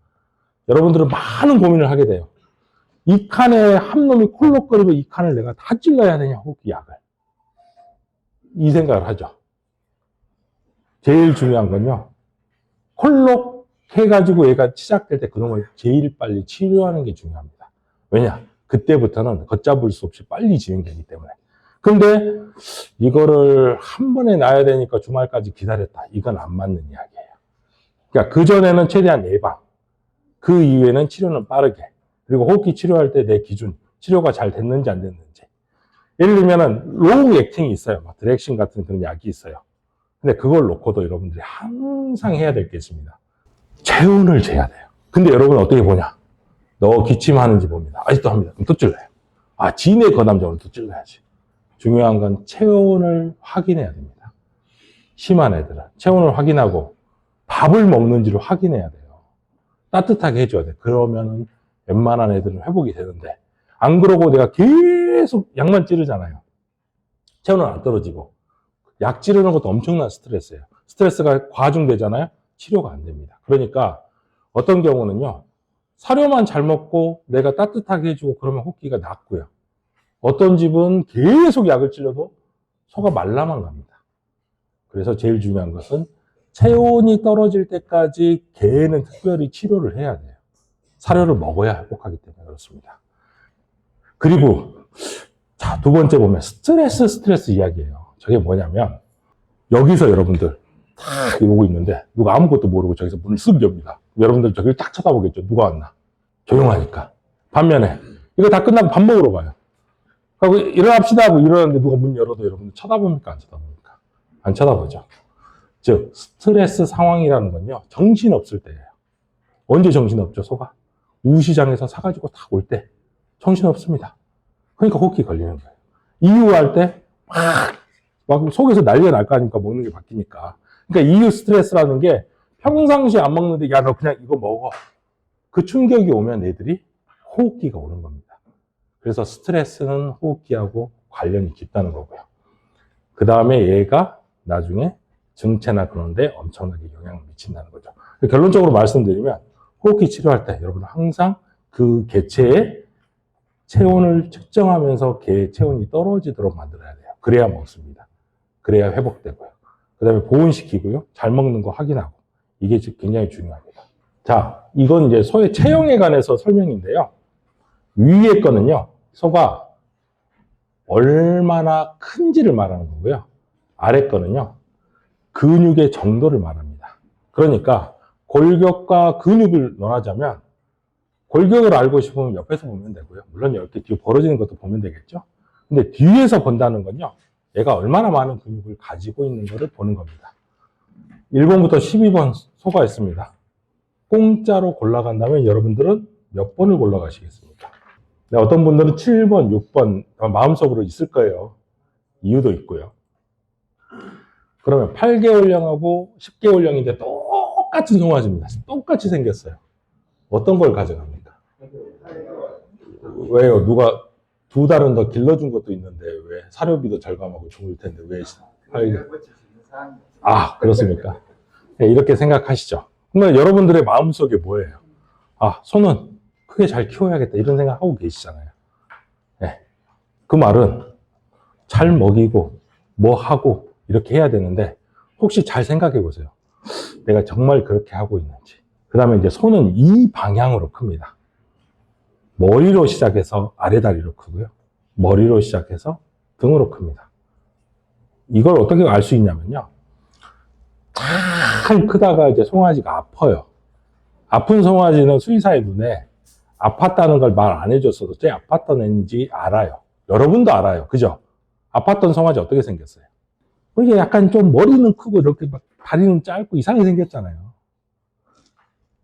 여러분들은 많은 고민을 하게 돼요. 이 칸에 한 놈이 콜록거리고 이 칸을 내가 다 찔러야 되냐, 호흡기 약을. 이 생각을 하죠. 제일 중요한 건요. 콜록 해가지고 얘가 시작될 때 그놈을 제일 빨리 치료하는 게 중요합니다. 왜냐? 그때부터는 걷잡을 수 없이 빨리 진행되기 때문에. 근데 이거를 한 번에 놔야 되니까 주말까지 기다렸다. 이건 안 맞는 이야기예요. 그러니까 그전에는 최대한 예방, 그 이후에는 치료는 빠르게, 그리고 호흡기 치료할 때 내 기준, 치료가 잘 됐는지 안 됐는지. 예를 들면은 롱 액팅이 있어요. 막 드렉신 같은 그런 약이 있어요. 근데 그걸 놓고도 여러분들이 항상 해야 될 게 있습니다. 체온을 재야 돼요. 근데 여러분 어떻게 보냐? 너 기침하는지 봅니다. 아직도 합니다. 그럼 또 찔러요. 아, 진의 거담적으로 또 찔러야지. 중요한 건 체온을 확인해야 됩니다. 심한 애들은 체온을 확인하고 밥을 먹는지를 확인해야 돼요. 따뜻하게 해줘야 돼. 그러면은 웬만한 애들은 회복이 되는데, 안 그러고 내가 계속 약만 찌르잖아요. 체온은 안 떨어지고. 약 찌르는 것도 엄청난 스트레스예요. 스트레스가 과중되잖아요. 치료가 안 됩니다. 그러니까 어떤 경우는요, 사료만 잘 먹고 내가 따뜻하게 해주고 그러면 호흡기가 낫고요. 어떤 집은 계속 약을 찔러도 소가 말라만 갑니다. 그래서 제일 중요한 것은 체온이 떨어질 때까지 개는 특별히 치료를 해야 돼요. 사료를 먹어야 회복하기 때문에 그렇습니다. 그리고 자, 두 번째 보면 스트레스 이야기예요. 저게 뭐냐면 여기서 여러분들 딱 이러고 있는데 누가 아무것도 모르고 저기서 문을 쓱 엽니다. 여러분들 저기를 딱 쳐다보겠죠. 누가 왔나? 조용하니까. 반면에 이거 다 끝나고 밥 먹으러 가요. 그리고 일어납시다 하고 일어났는데 누가 문 열어도 여러분들 쳐다봅니까? 안 쳐다봅니까? 안 쳐다보죠. 즉 스트레스 상황이라는 건요, 정신없을 때예요. 언제 정신없죠? 소가 우시장에서 사가지고 딱 올 때 정신없습니다. 그러니까 호흡기 걸리는 거예요. 이유할 때 막 속에서 난리가 날 거 아닙니까? 먹는 게 바뀌니까. 그러니까 이유 스트레스라는 게 평상시 안 먹는데 야 너 그냥 이거 먹어. 그 충격이 오면 애들이 호흡기가 오는 겁니다. 그래서 스트레스는 호흡기하고 관련이 깊다는 거고요. 그 다음에 얘가 나중에 증체나 그런 데 엄청나게 영향을 미친다는 거죠. 결론적으로 말씀드리면 호흡기 치료할 때 여러분 항상 그 개체의 체온을 측정하면서 개의 체온이 떨어지도록 만들어야 돼요. 그래야 먹습니다. 그래야 회복되고요. 그 다음에 보온시키고요. 잘 먹는 거 확인하고. 이게 굉장히 중요합니다. 자, 이건 이제 소의 체형에 관해서 설명인데요. 위에 거는요, 소가 얼마나 큰지를 말하는 거고요. 아래 거는요, 근육의 정도를 말합니다. 그러니까 골격과 근육을 논하자면 골격을 알고 싶으면 옆에서 보면 되고요. 물론 이렇게 뒤로 벌어지는 것도 보면 되겠죠. 근데 뒤에서 본다는 건요, 얘가 얼마나 많은 근육을 가지고 있는 것을 보는 겁니다. 1번부터 12번 소가 있습니다. 공짜로 골라간다면 여러분들은 몇 번을 골라가시겠습니까? 어떤 분들은 7번, 6번 마음속으로 있을 거예요. 이유도 있고요. 그러면 8개월령하고 10개월령인데 똑같은 송아지입니다. 똑같이 생겼어요. 어떤 걸 가져갑니까? 왜요? 누가 두 달은 더 길러준 것도 있는데 왜 사료비도 절감하고 좋을 텐데 왜? 아, 그렇습니까? 네, 이렇게 생각하시죠. 그러면 여러분들의 마음속에 뭐예요? 아, 소는 크게 잘 키워야겠다 이런 생각하고 계시잖아요. 네. 그 말은 잘 먹이고 뭐 하고 이렇게 해야 되는데 혹시 잘 생각해 보세요. 내가 정말 그렇게 하고 있는지. 그 다음에 이제 소는 이 방향으로 큽니다. 머리로 시작해서 아래다리로 크고요. 머리로 시작해서 등으로 큽니다. 이걸 어떻게 알 수 있냐면요. 잘 크다가 이제 송아지가 아파요. 아픈 송아지는 수의사의 눈에 아팠다는 걸 말 안 해줬어도 쟤 아팠던 애인지 알아요. 여러분도 알아요. 그죠? 아팠던 송아지 어떻게 생겼어요? 이게 약간 좀 머리는 크고 이렇게 막 다리는 짧고 이상하게 생겼잖아요.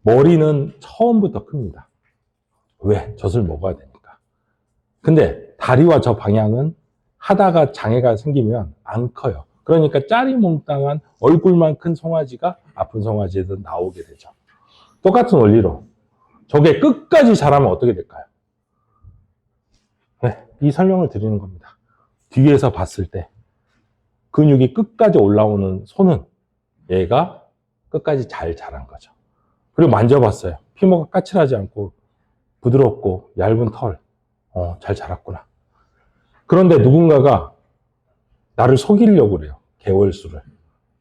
머리는 처음부터 큽니다. 왜? 젖을 먹어야 되니까. 근데 다리와 저 방향은 하다가 장애가 생기면 안 커요. 그러니까 짜리몽땅한 얼굴만 큰 송아지가 아픈 송아지에서 나오게 되죠. 똑같은 원리로 저게 끝까지 자라면 어떻게 될까요? 네, 이 설명을 드리는 겁니다. 뒤에서 봤을 때 근육이 끝까지 올라오는 소는 얘가 끝까지 잘 자란 거죠. 그리고 만져봤어요. 피모가 까칠하지 않고 부드럽고 얇은 털. 잘 자랐구나. 그런데 누군가가 나를 속이려고 그래요. 개월수를.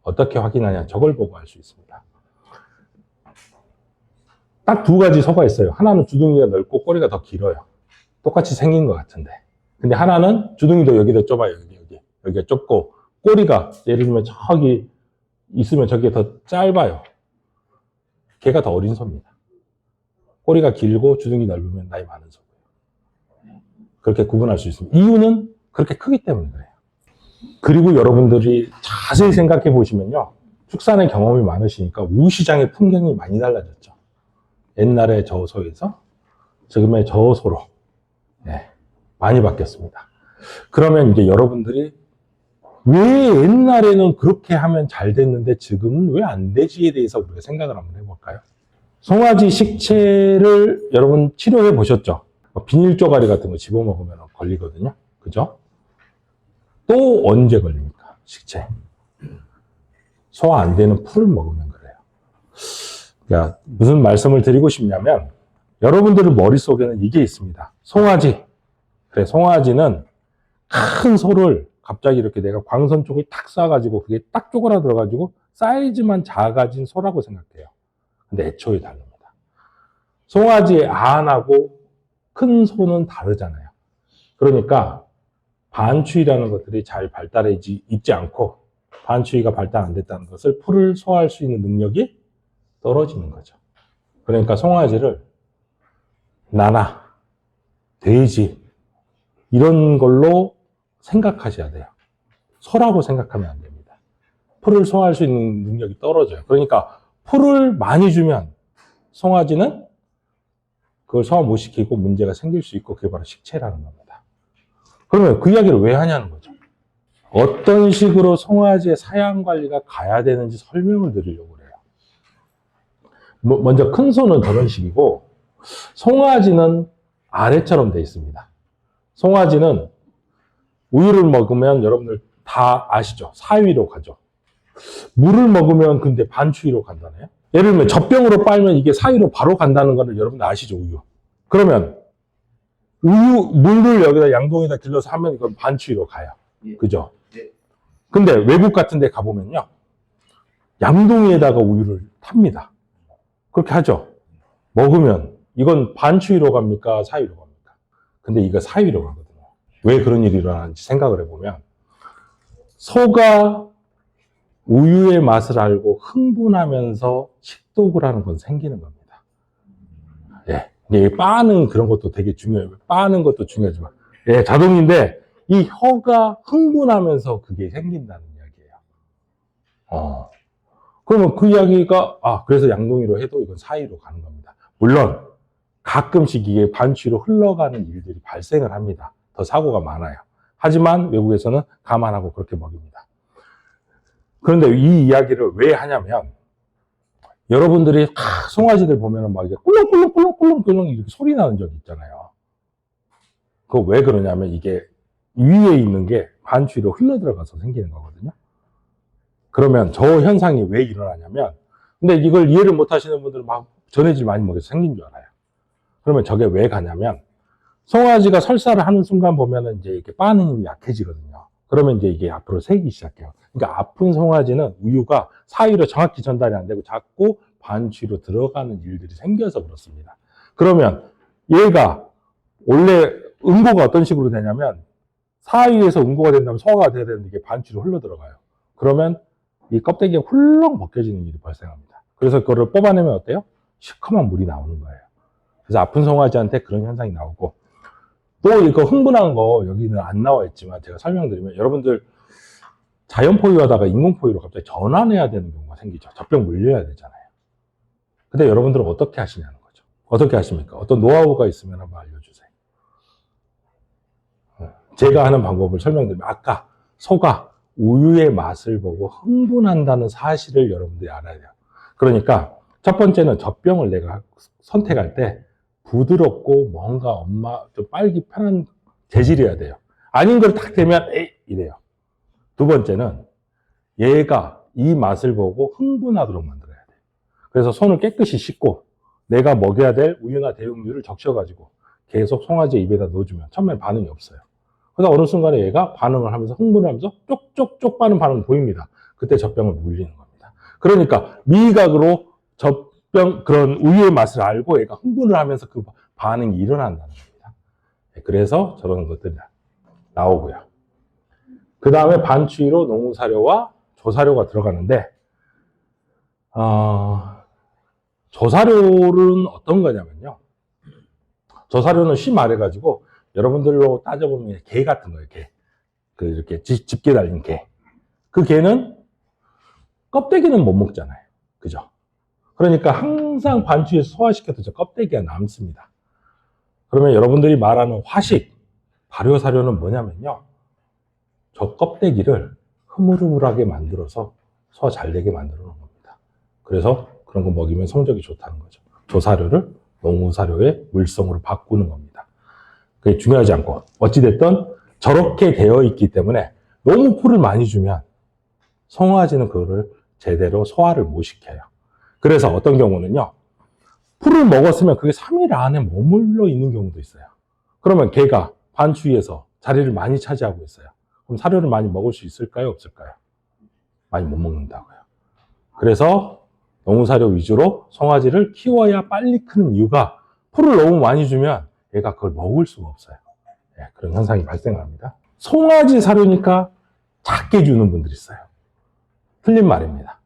어떻게 확인하냐? 저걸 보고 알 수 있습니다. 딱 두 가지 소가 있어요. 하나는 주둥이가 넓고 꼬리가 더 길어요. 똑같이 생긴 것 같은데. 근데 하나는 주둥이도 여기도 좁아요. 여기. 여기가 좁고 꼬리가 예를 들면 저기 있으면 저게 더 짧아요. 걔가 더 어린 소입니다. 꼬리가 길고 주둥이 넓으면 나이 많은 소고요. 그렇게 구분할 수 있습니다. 이유는 그렇게 크기 때문에 그래요. 그리고 여러분들이 자세히 생각해 보시면요. 축산의 경험이 많으시니까 우유 시장의 풍경이 많이 달라졌죠. 옛날의 저소에서 지금의 저소로 많이 바뀌었습니다. 그러면 이제 여러분들이 왜 옛날에는 그렇게 하면 잘 됐는데 지금은 왜 안 되지에 대해서 우리가 생각을 한번 해볼까요? 송아지 식체를 여러분 치료해 보셨죠? 비닐 쪼가리 같은 거 집어먹으면 걸리거든요. 그죠? 또 언제 걸립니까? 식체. 소화 안 되는 풀을 먹으면 그래요. 그러니까 무슨 말씀을 드리고 싶냐면 여러분들 머릿속에는 이게 있습니다. 송아지. 그래, 송아지는 큰 소를 갑자기 이렇게 내가 광선 쪽을 탁 쏴가지고 그게 딱 쪼그라들어가지고 사이즈만 작아진 소라고 생각해요. 근데 애초에 다릅니다. 송아지의 안하고 큰 소는 다르잖아요. 그러니까 반추위라는 것들이 잘 발달해 있지 않고 반추위가 발달 안 됐다는 것을 풀을 소화할 수 있는 능력이 떨어지는 거죠. 그러니까 송아지를 나나, 돼지 이런 걸로 생각하셔야 돼요. 소라고 생각하면 안 됩니다. 풀을 소화할 수 있는 능력이 떨어져요. 그러니까 풀을 많이 주면 송아지는 그걸 소화 못 시키고 문제가 생길 수 있고 그게 바로 식체라는 겁니다. 그러면 그 이야기를 왜 하냐는 거죠. 어떤 식으로 송아지의 사양 관리가 가야 되는지 설명을 드리려고 그래요. 먼저 큰 소는 저런 식이고 송아지는 아래처럼 되어 있습니다. 송아지는 우유를 먹으면 여러분들 다 아시죠? 사위로 가죠. 물을 먹으면 근데 반추위로 간다네요. 예를 들면 젖병으로 빨면 이게 사위로 바로 간다는 거는 여러분들 아시죠? 우유. 그러면 물을 여기다 양동이다 길러서 하면 이건 반추위로 가요. 그죠? 근데 외국 같은 데 가보면요. 양동이에다가 우유를 탑니다. 그렇게 하죠. 먹으면 이건 반추위로 갑니까? 사위로 갑니까? 근데 이거 사위로 가거든요. 왜 그런 일이 일어나는지 생각을 해보면 소가 우유의 맛을 알고 흥분하면서 식독을 하는 건 생기는 겁니다. 예. 빠는 그런 것도 되게 중요해요. 빠는 것도 중요하지만 예, 자동인데 이 혀가 흥분하면서 그게 생긴다는 이야기예요. 그러면 그 이야기가 그래서 양동이로 해도 이건 사이로 가는 겁니다. 물론 가끔씩 이게 반추위로 흘러가는 일들이 발생을 합니다. 더 사고가 많아요. 하지만 외국에서는 감안하고 그렇게 먹입니다. 그런데 이 이야기를 왜 하냐면 여러분들이 송아지들 보면은 막 이게 꿀렁꿀렁꿀렁꿀렁꿀렁 이렇게 소리 나는 적 있잖아요. 그거 왜 그러냐면 이게 위에 있는 게 반추위로 흘러 들어가서 생기는 거거든요. 그러면 저 현상이 왜 일어나냐면 근데 이걸 이해를 못 하시는 분들은 막 전해질 많이 먹여서 생긴 줄 알아요. 그러면 저게 왜 가냐면 송아지가 설사를 하는 순간 보면은 이제 이렇게 빠는 힘이 약해지거든요. 그러면 이제 이게 앞으로 새기 시작해요. 그러니까 아픈 송아지는 우유가 사이로 정확히 전달이 안 되고 자꾸 반추위로 들어가는 일들이 생겨서 그렇습니다. 그러면 얘가 원래 응고가 어떤 식으로 되냐면 사이에서 응고가 된다면 소화가 돼야 되는데 이게 반추위로 흘러 들어가요. 그러면 이 껍데기가 훌렁 벗겨지는 일이 발생합니다. 그래서 그거를 뽑아내면 어때요? 시커먼 물이 나오는 거예요. 그래서 아픈 송아지한테 그런 현상이 나오고 또 이거 흥분한 거 여기는 안 나와 있지만 제가 설명드리면 여러분들 자연 포유하다가 인공 포유로 갑자기 전환해야 되는 경우가 생기죠. 젖병 물려야 되잖아요. 근데 여러분들은 어떻게 하시냐는 거죠. 어떻게 하십니까? 어떤 노하우가 있으면 한번 알려주세요. 제가 하는 방법을 설명드리면 아까 소가 우유의 맛을 보고 흥분한다는 사실을 여러분들이 알아야 돼요. 그러니까 첫 번째는 젖병을 내가 선택할 때 부드럽고 뭔가 좀 빨기 편한 재질이어야 돼요. 아닌 걸 딱 대면 에이 이래요. 두 번째는 얘가 이 맛을 보고 흥분하도록 만들어야 돼요. 그래서 손을 깨끗이 씻고 내가 먹여야 될 우유나 대용유를 적셔가지고 계속 송아지 입에다 넣어주면 처음엔 반응이 없어요. 그러다 어느 순간에 얘가 반응을 하면서 흥분을 하면서 쪽쪽쪽 빠는 반응이 보입니다. 그때 젖병을 물리는 겁니다. 그러니까 미각으로 젖병 그런 우유의 맛을 알고 얘가 흥분을 하면서 그 반응이 일어난다는 겁니다. 그래서 저런 것들이 나오고요. 그 다음에 반추위로 농우사료와 조사료가 들어가는데, 조사료는 어떤 거냐면요. 조사료는 쉬 말해가지고 여러분들로 따져보면 게 같은 거예요. 게. 그 이렇게 집게 달린 게. 그 게는 껍데기는 못 먹잖아요. 그죠? 그러니까 항상 반추위에서 소화시켜도 저 껍데기가 남습니다. 그러면 여러분들이 말하는 화식, 발효사료는 뭐냐면요. 저 껍데기를 흐물흐물하게 만들어서 소화 잘 되게 만들어 놓은 겁니다. 그래서 그런 거 먹이면 성적이 좋다는 거죠. 조사료를 농우사료의 물성으로 바꾸는 겁니다. 그게 중요하지 않고 어찌됐든 저렇게 되어 있기 때문에 너무 풀을 많이 주면 송아지는 그거를 제대로 소화를 못 시켜요. 그래서 어떤 경우는요. 풀을 먹었으면 그게 3일 안에 머물러 있는 경우도 있어요. 그러면 개가 반추위에서 자리를 많이 차지하고 있어요. 그럼 사료를 많이 먹을 수 있을까요? 없을까요? 많이 못 먹는다고요. 그래서 농우사료 위주로 송아지를 키워야 빨리 크는 이유가 풀을 너무 많이 주면 얘가 그걸 먹을 수가 없어요. 네, 그런 현상이 발생합니다. 송아지 사료니까 작게 주는 분들이 있어요. 틀린 말입니다.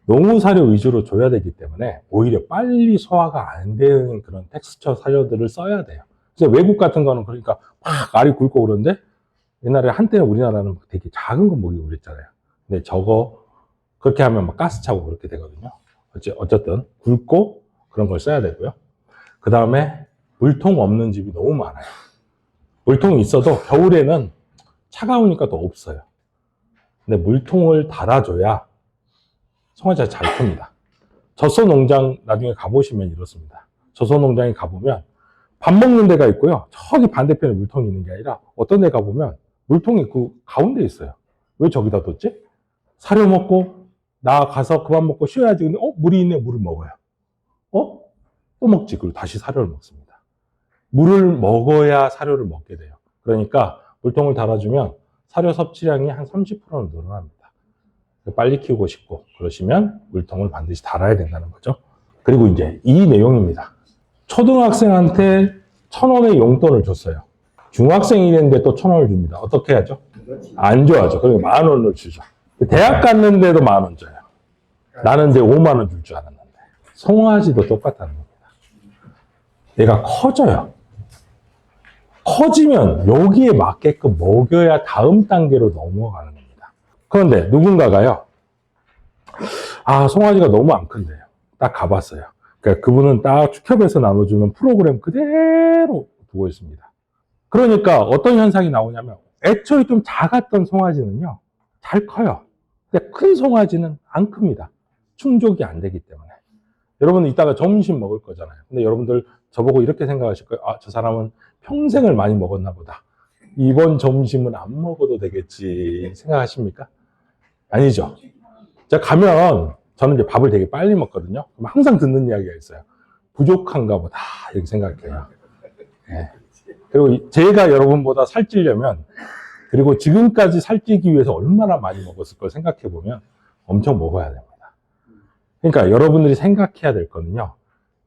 농우사료 위주로 줘야 되기 때문에 오히려 빨리 소화가 안 되는 그런 텍스처 사료들을 써야 돼요. 그래서 외국 같은 거는 그러니까 막 알이 굵고 그러는데 옛날에 한때는 우리나라는 되게 작은 거 먹이고 그랬잖아요. 근데 저거 그렇게 하면 막 가스 차고 그렇게 되거든요. 어쨌든 굵고 그런 걸 써야 되고요. 그 다음에 물통 없는 집이 너무 많아요. 물통이 있어도 겨울에는 차가우니까 더 없어요. 근데 물통을 달아줘야 송아지가 잘 큽니다. 젖소 농장 나중에 가보시면 이렇습니다. 젖소 농장에 가보면 밥 먹는 데가 있고요. 저기 반대편에 물통이 있는 게 아니라 어떤 데 가보면 물통이 그 가운데 있어요. 왜 저기다 뒀지? 사료 먹고 나 가서 그만 먹고 쉬어야지. 근데 물이 있네. 물을 먹어요. 또 먹지. 그리고 다시 사료를 먹습니다. 물을 먹어야 사료를 먹게 돼요. 그러니까 물통을 달아주면 사료 섭취량이 한 30%는 늘어납니다. 빨리 키우고 싶고 그러시면 물통을 반드시 달아야 된다는 거죠. 그리고 이제 이 내용입니다. 초등학생한테 1,000원의 용돈을 줬어요. 중학생이 됐는데 또 1,000원을 줍니다. 어떻게 하죠? 안 좋아하죠. 그러니까 10,000원을 주죠. 대학 갔는데도 10,000원 줘요. 나는 이제 5만 원 줄 줄 알았는데. 송아지도 똑같다는 겁니다. 얘가 커져요. 커지면 여기에 맞게끔 먹여야 다음 단계로 넘어가는 겁니다. 그런데 누군가가요. 송아지가 너무 안 큰데요. 딱 가봤어요. 그러니까 그분은 딱 축협에서 나눠주는 프로그램 그대로 두고 있습니다. 그러니까 어떤 현상이 나오냐면 애초에 좀 작았던 송아지는요. 잘 커요. 근데 큰 송아지는 안 큽니다. 충족이 안 되기 때문에. 여러분 이따가 점심 먹을 거잖아요. 근데 여러분들 저보고 이렇게 생각하실 거예요. 저 사람은 평생을 많이 먹었나 보다. 이번 점심은 안 먹어도 되겠지 생각하십니까? 아니죠. 제가 가면 저는 이제 밥을 되게 빨리 먹거든요. 그럼 항상 듣는 이야기가 있어요. 부족한가 보다 이렇게 생각해요. 네. 그리고 제가 여러분보다 살찌려면 그리고 지금까지 살찌기 위해서 얼마나 많이 먹었을 걸 생각해 보면 엄청 먹어야 됩니다. 그러니까 여러분들이 생각해야 될 거는요.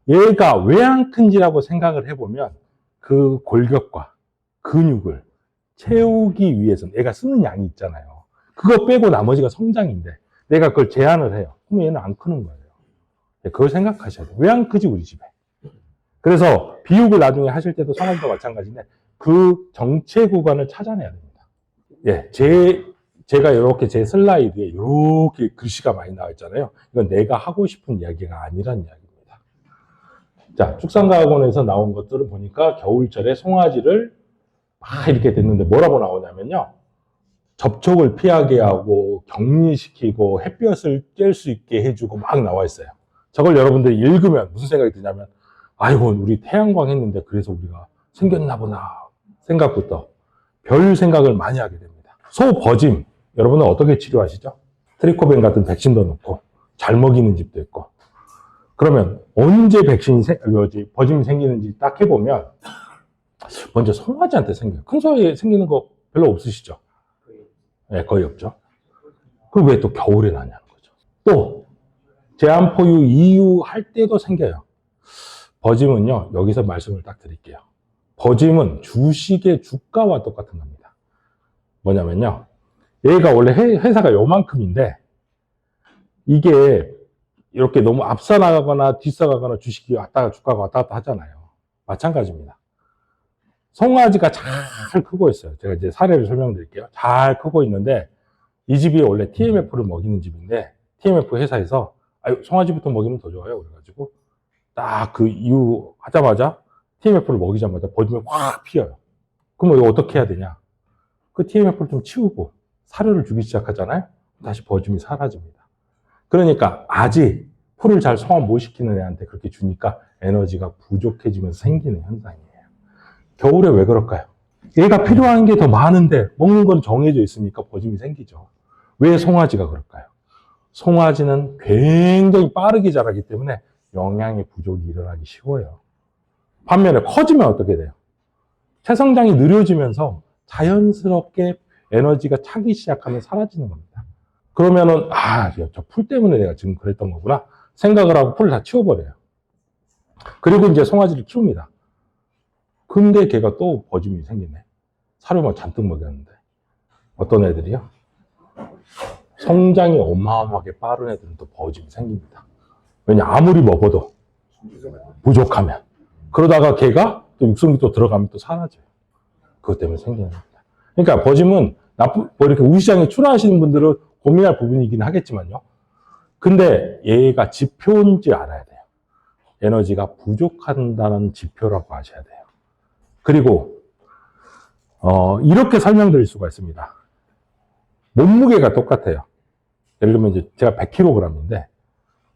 얘가 왜 안 큰지라고 생각을 해보면 그 골격과 근육을 채우기 위해서는 얘가 쓰는 양이 있잖아요. 그거 빼고 나머지가 성장인데 내가 그걸 제한을 해요. 그럼 얘는 안 크는 거예요. 그걸 생각하셔야 돼요. 왜 안 크지 우리 집에? 그래서 비육을 나중에 하실 때도 송아지도 마찬가지인데 그 정체 구간을 찾아내야 됩니다. 예, 제가 이렇게 제 슬라이드에 이렇게 글씨가 많이 나와 있잖아요. 이건 내가 하고 싶은 이야기가 아니란 이야기입니다. 자, 축산과학원에서 나온 것들을 보니까 겨울철에 송아지를 막 이렇게 됐는데 뭐라고 나오냐면요. 접촉을 피하게 하고 격리시키고 햇볕을 쬐을 수 있게 해주고 막 나와 있어요. 저걸 여러분들이 읽으면 무슨 생각이 드냐면 아이고 우리 태양광 했는데 그래서 우리가 생겼나 보나 생각부터 별 생각을 많이 하게 됩니다. 소버짐 여러분은 어떻게 치료하시죠? 트리코벤 같은 백신도 넣고 잘 먹이는 집도 있고 그러면 언제 버짐이 생기는지 딱 해보면 먼저 송아지한테 생겨요. 큰 소에 생기는 거 별로 없으시죠? 네, 거의 없죠. 그럼 왜 또 겨울에 나냐는 거죠. 또 제한포유 이유 할 때도 생겨요. 버짐은요. 여기서 말씀을 딱 드릴게요. 버짐은 주식의 주가와 똑같은 겁니다. 뭐냐면요. 얘가 원래 회사가 요만큼인데 이게 이렇게 너무 앞서 나가거나 뒤서 가거나 주식이 왔다가 주가가 왔다 갔다 하잖아요. 마찬가지입니다. 송아지가 잘 크고 있어요. 제가 이제 사례를 설명드릴게요. 잘 크고 있는데 이 집이 원래 TMF를 먹이는 집인데 TMF 회사에서 송아지부터 먹이면 더 좋아요. 그래가지고 딱 그 이후 하자마자 TMF를 먹이자마자 버짐이 확 피어요. 그럼 이거 어떻게 해야 되냐? 그 TMF를 좀 치우고 사료를 주기 시작하잖아요. 다시 버짐이 사라집니다. 그러니까 아직 풀을 잘 소화 못 시키는 애한테 그렇게 주니까 에너지가 부족해지면서 생기는 현상이에요. 겨울에 왜 그럴까요? 얘가 필요한 게 더 많은데 먹는 건 정해져 있으니까 버짐이 생기죠. 왜 송아지가 그럴까요? 송아지는 굉장히 빠르게 자라기 때문에 영양의 부족이 일어나기 쉬워요. 반면에 커지면 어떻게 돼요? 체성장이 느려지면서 자연스럽게 에너지가 차기 시작하면 사라지는 겁니다. 그러면은 저 풀 때문에 내가 지금 그랬던 거구나 생각을 하고 풀을 다 치워버려요. 그리고 이제 송아지를 키웁니다. 근데 걔가 또 버짐이 생기네. 사료만 잔뜩 먹였는데. 어떤 애들이요? 성장이 어마어마하게 빠른 애들은 또 버짐이 생깁니다. 왜냐, 아무리 먹어도 부족하면. 그러다가 걔가 또 육성기 또 들어가면 또 사라져요. 그것 때문에 생기는 겁니다. 그러니까 버짐은 뭐 이렇게 우시장에 출하하시는 분들은 고민할 부분이긴 하겠지만요. 근데 얘가 지표인지 알아야 돼요. 에너지가 부족한다는 지표라고 아셔야 돼요. 그리고 이렇게 설명드릴 수가 있습니다. 몸무게가 똑같아요. 예를 들면 이제 제가 100kg인데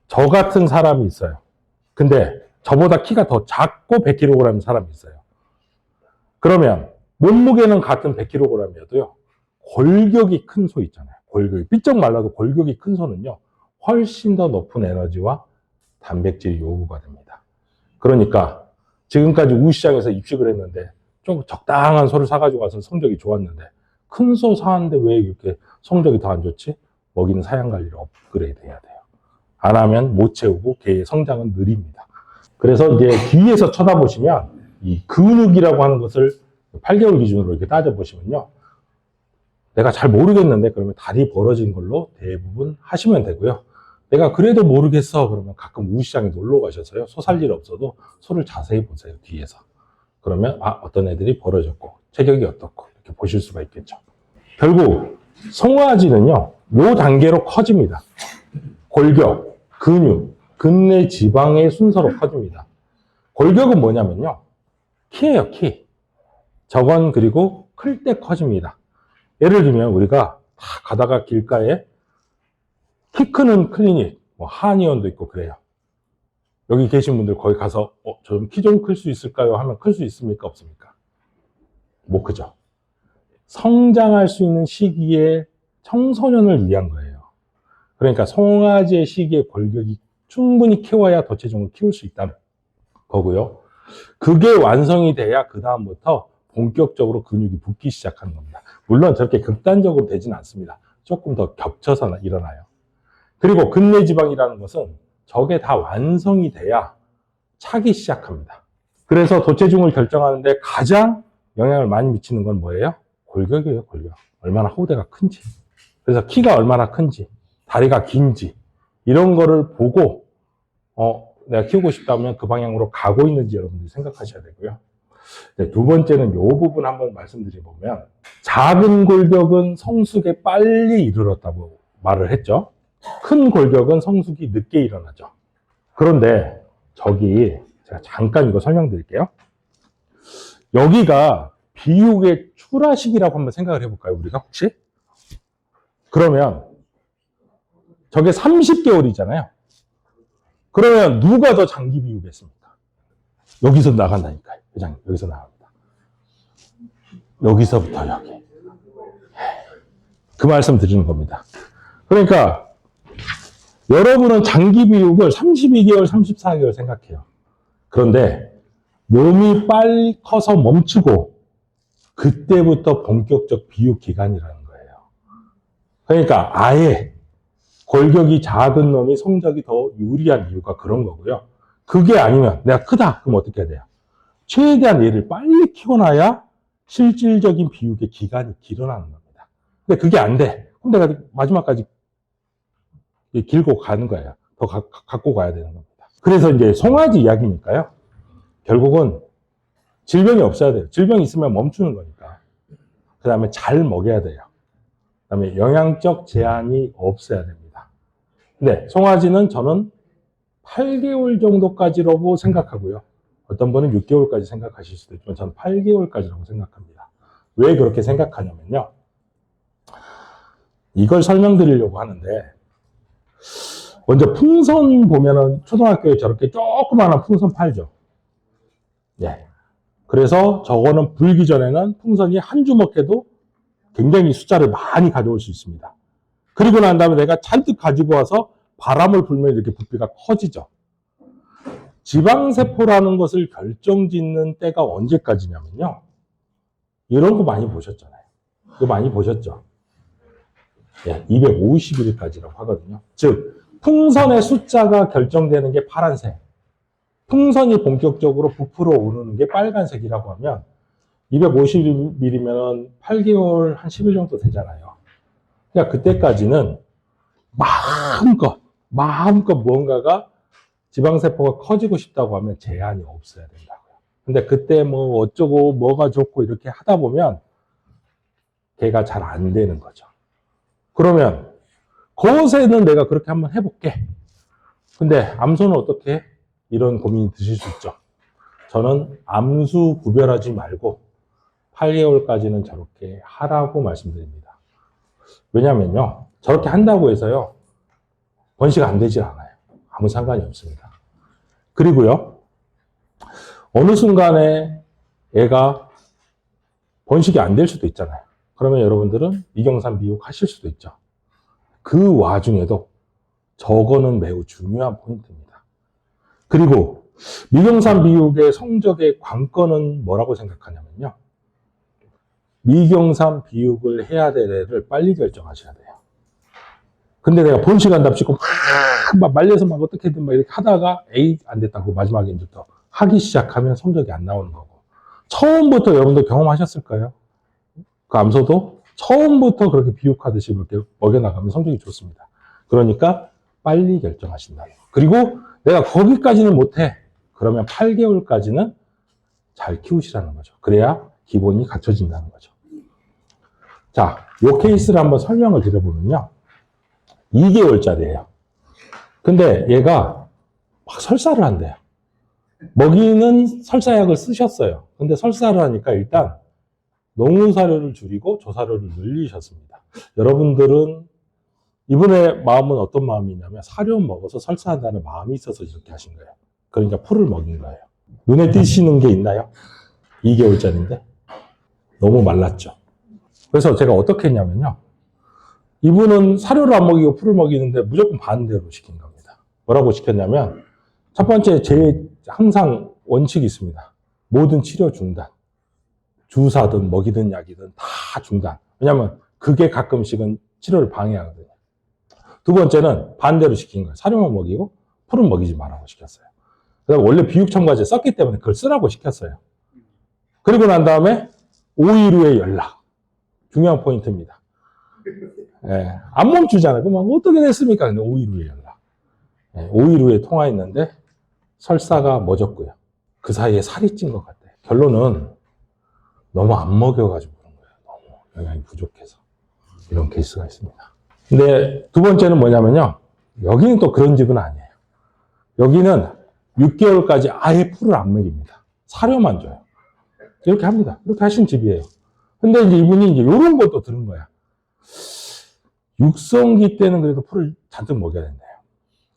저 같은 사람이 있어요. 근데 저보다 키가 더 작고 100kg인 사람이 있어요. 그러면 몸무게는 같은 100kg이어도요. 골격이 큰 소 있잖아요. 골격이 삐쩍 말라도 골격이 큰 소는요. 훨씬 더 높은 에너지와 단백질이 요구가 됩니다. 그러니까 지금까지 우시장에서 입식을 했는데 좀 적당한 소를 사가지고 와서 성적이 좋았는데 큰 소 사는데 왜 이렇게 성적이 더 안 좋지? 먹이는 사양 관리를 업그레이드 해야 돼요. 안 하면 못 채우고 개의 성장은 느립니다. 그래서 이제 뒤에서 쳐다보시면 이 근육이라고 하는 것을 8개월 기준으로 이렇게 따져보시면요. 내가 잘 모르겠는데 그러면 다리 벌어진 걸로 대부분 하시면 되고요. 내가 그래도 모르겠어 그러면 가끔 우시장에 놀러 가셔서요. 소 살 일 없어도 소를 자세히 보세요. 뒤에서. 그러면 어떤 애들이 벌어졌고 체격이 어떻고 이렇게 보실 수가 있겠죠. 결국 송아지는요. 요 단계로 커집니다. 골격, 근육, 근내 지방의 순서로 커집니다. 골격은 뭐냐면요. 키예요. 키. 저건 그리고 클 때 커집니다. 예를 들면 우리가 가다가 길가에 키 크는 클리닉, 한의원도 있고 그래요. 여기 계신 분들 거기 가서 저 키 좀 클 수 있을까요? 하면 클 수 있습니까? 없습니까? 못 크죠. 성장할 수 있는 시기에 청소년을 위한 거예요. 그러니까 송아지의 시기에 골격이 충분히 키워야 더 체중을 키울 수 있다는 거고요. 그게 완성이 돼야 그 다음부터 본격적으로 근육이 붙기 시작하는 겁니다. 물론 저렇게 극단적으로 되지는 않습니다. 조금 더 겹쳐서 일어나요. 그리고 근내 지방이라는 것은 저게 다 완성이 돼야 차기 시작합니다. 그래서 도체중을 결정하는데 가장 영향을 많이 미치는 건 뭐예요? 골격이에요, 골격. 얼마나 호대가 큰지. 그래서 키가 얼마나 큰지, 다리가 긴지, 이런 거를 보고, 내가 키우고 싶다면 그 방향으로 가고 있는지 여러분들이 생각하셔야 되고요. 네, 두 번째는 이 부분 한번 말씀드려보면, 작은 골격은 성숙에 빨리 이르렀다고 말을 했죠. 큰 골격은 성숙이 늦게 일어나죠. 그런데 저기 제가 잠깐 이거 설명드릴게요. 여기가 비육의 출하식이라고 한번 생각을 해볼까요? 우리가 혹시? 그러면 저게 30개월이잖아요. 그러면 누가 더 장기 비육했습니까? 여기서 나간다니까요. 회장님, 여기서 나갑니다. 여기서부터 여기. 그 말씀 드리는 겁니다. 그러니까 여러분은 장기 비육을 32개월, 34개월 생각해요. 그런데 몸이 빨리 커서 멈추고 그때부터 본격적 비육 기간이라는 거예요. 그러니까 아예 골격이 작은 놈이 성적이 더 유리한 이유가 그런 거고요. 그게 아니면 내가 크다 그럼 어떻게 해야 돼요? 최대한 얘를 빨리 키워놔야 실질적인 비육의 기간이 길어나는 겁니다. 근데 그게 안 돼. 그럼 내가 마지막까지 길고 가는 거예요. 더 갖고 가야 되는 겁니다. 그래서 이제 송아지 이야기니까요. 결국은 질병이 없어야 돼요. 질병이 있으면 멈추는 거니까. 그 다음에 잘 먹여야 돼요. 그 다음에 영양적 제한이 없어야 됩니다. 근데 송아지는 저는 8개월 정도까지라고 생각하고요. 어떤 분은 6개월까지 생각하실 수도 있지만 저는 8개월까지라고 생각합니다. 왜 그렇게 생각하냐면요. 이걸 설명드리려고 하는데 먼저 풍선 보면은 초등학교에 저렇게 조그마한 풍선 팔죠. 예. 그래서 저거는 불기 전에는 풍선이 한 주먹 해도 굉장히 숫자를 많이 가져올 수 있습니다. 그리고 난 다음에 내가 잔뜩 가지고 와서 바람을 불면 이렇게 부피가 커지죠. 지방세포라는 것을 결정짓는 때가 언제까지냐면요. 이런 거 많이 보셨잖아요. 이거 많이 보셨죠? 예, 250일까지라고 하거든요. 즉, 풍선의 숫자가 결정되는 게 파란색. 풍선이 본격적으로 부풀어 오르는 게 빨간색이라고 하면 250일이면 8개월 한 10일 정도 되잖아요. 그러니까 그때까지는 마음껏 무언가가 지방세포가 커지고 싶다고 하면 제한이 없어야 된다고요. 근데 그때 뭐 어쩌고 뭐가 좋고 이렇게 하다 보면 걔가 잘 안 되는 거죠. 그러면 거세는 내가 그렇게 한번 해볼게. 근데 암소는 어떻게? 이런 고민이 드실 수 있죠. 저는 암수 구별하지 말고 8개월까지는 저렇게 하라고 말씀드립니다. 왜냐면요. 저렇게 한다고 해서요. 번식 안 되질 않아요. 아무 상관이 없습니다. 그리고요. 어느 순간에 애가 번식이 안 될 수도 있잖아요. 그러면 여러분들은 미경산 비육 하실 수도 있죠. 그 와중에도 저거는 매우 중요한 포인트입니다. 그리고 미경산 비육의 성적의 관건은 뭐라고 생각하냐면요. 미경산 비육을 해야 될 애를 빨리 결정하셔야 돼요. 근데 내가 번식한답시고 막 말려서 막 어떻게든 막 이렇게 하다가 에이 안 됐다고 마지막에 이제부터 하기 시작하면 성적이 안 나오는 거고. 처음부터 여러분들 경험하셨을까요? 그 암소도 처음부터 그렇게 비육하듯이 그렇게 먹여나가면 성적이 좋습니다. 그러니까 빨리 결정하신다. 그리고 내가 거기까지는 못해. 그러면 8개월까지는 잘 키우시라는 거죠. 그래야 기본이 갖춰진다는 거죠. 자, 이 케이스를 한번 설명을 드려보면요. 2개월짜리예요. 근데 얘가 막 설사를 한대요. 먹이는 설사약을 쓰셨어요. 근데 설사를 하니까 일단 농후사료를 줄이고 조사료를 늘리셨습니다. 여러분들은 이분의 마음은 어떤 마음이냐면 사료 먹어서 설사한다는 마음이 있어서 이렇게 하신 거예요. 그러니까 풀을 먹인 거예요. 눈에 띄시는 게 있나요? 2개월짜리인데 너무 말랐죠. 그래서 제가 어떻게 했냐면요. 이분은 사료를 안 먹이고 풀을 먹이는데 무조건 반대로 시킨 겁니다. 뭐라고 시켰냐면 첫 번째 제 항상 원칙이 있습니다. 모든 치료 중단. 주사든 먹이든 약이든 다 중단. 왜냐하면 그게 가끔씩은 치료를 방해하거든요. 두 번째는 반대로 시킨 거예요. 사료만 먹이고 풀은 먹이지 말라고 시켰어요. 그다음에 원래 비육첨가제 썼기 때문에 그걸 쓰라고 시켰어요. 그리고 난 다음에 5일 후에 연락. 중요한 포인트입니다. 예, 안 멈추잖아요. 그럼 어떻게 됐습니까? 근데 5일 후에 연락. 예, 5일 후에 통화했는데 설사가 멎었고요. 그 사이에 살이 찐 것 같아요. 결론은 너무 안 먹여가지고 그런 거예요. 너무 영양이 부족해서. 이런 케이스가 있습니다. 근데 두 번째는 뭐냐면요. 여기는 또 그런 집은 아니에요. 여기는 6개월까지 아예 풀을 안 먹입니다. 사료만 줘요. 이렇게 합니다. 이렇게 하신 집이에요. 근데 이제 이분이 이제 이런 것도 들은 거야. 육성기 때는 그래도 풀을 잔뜩 먹여야 된대요.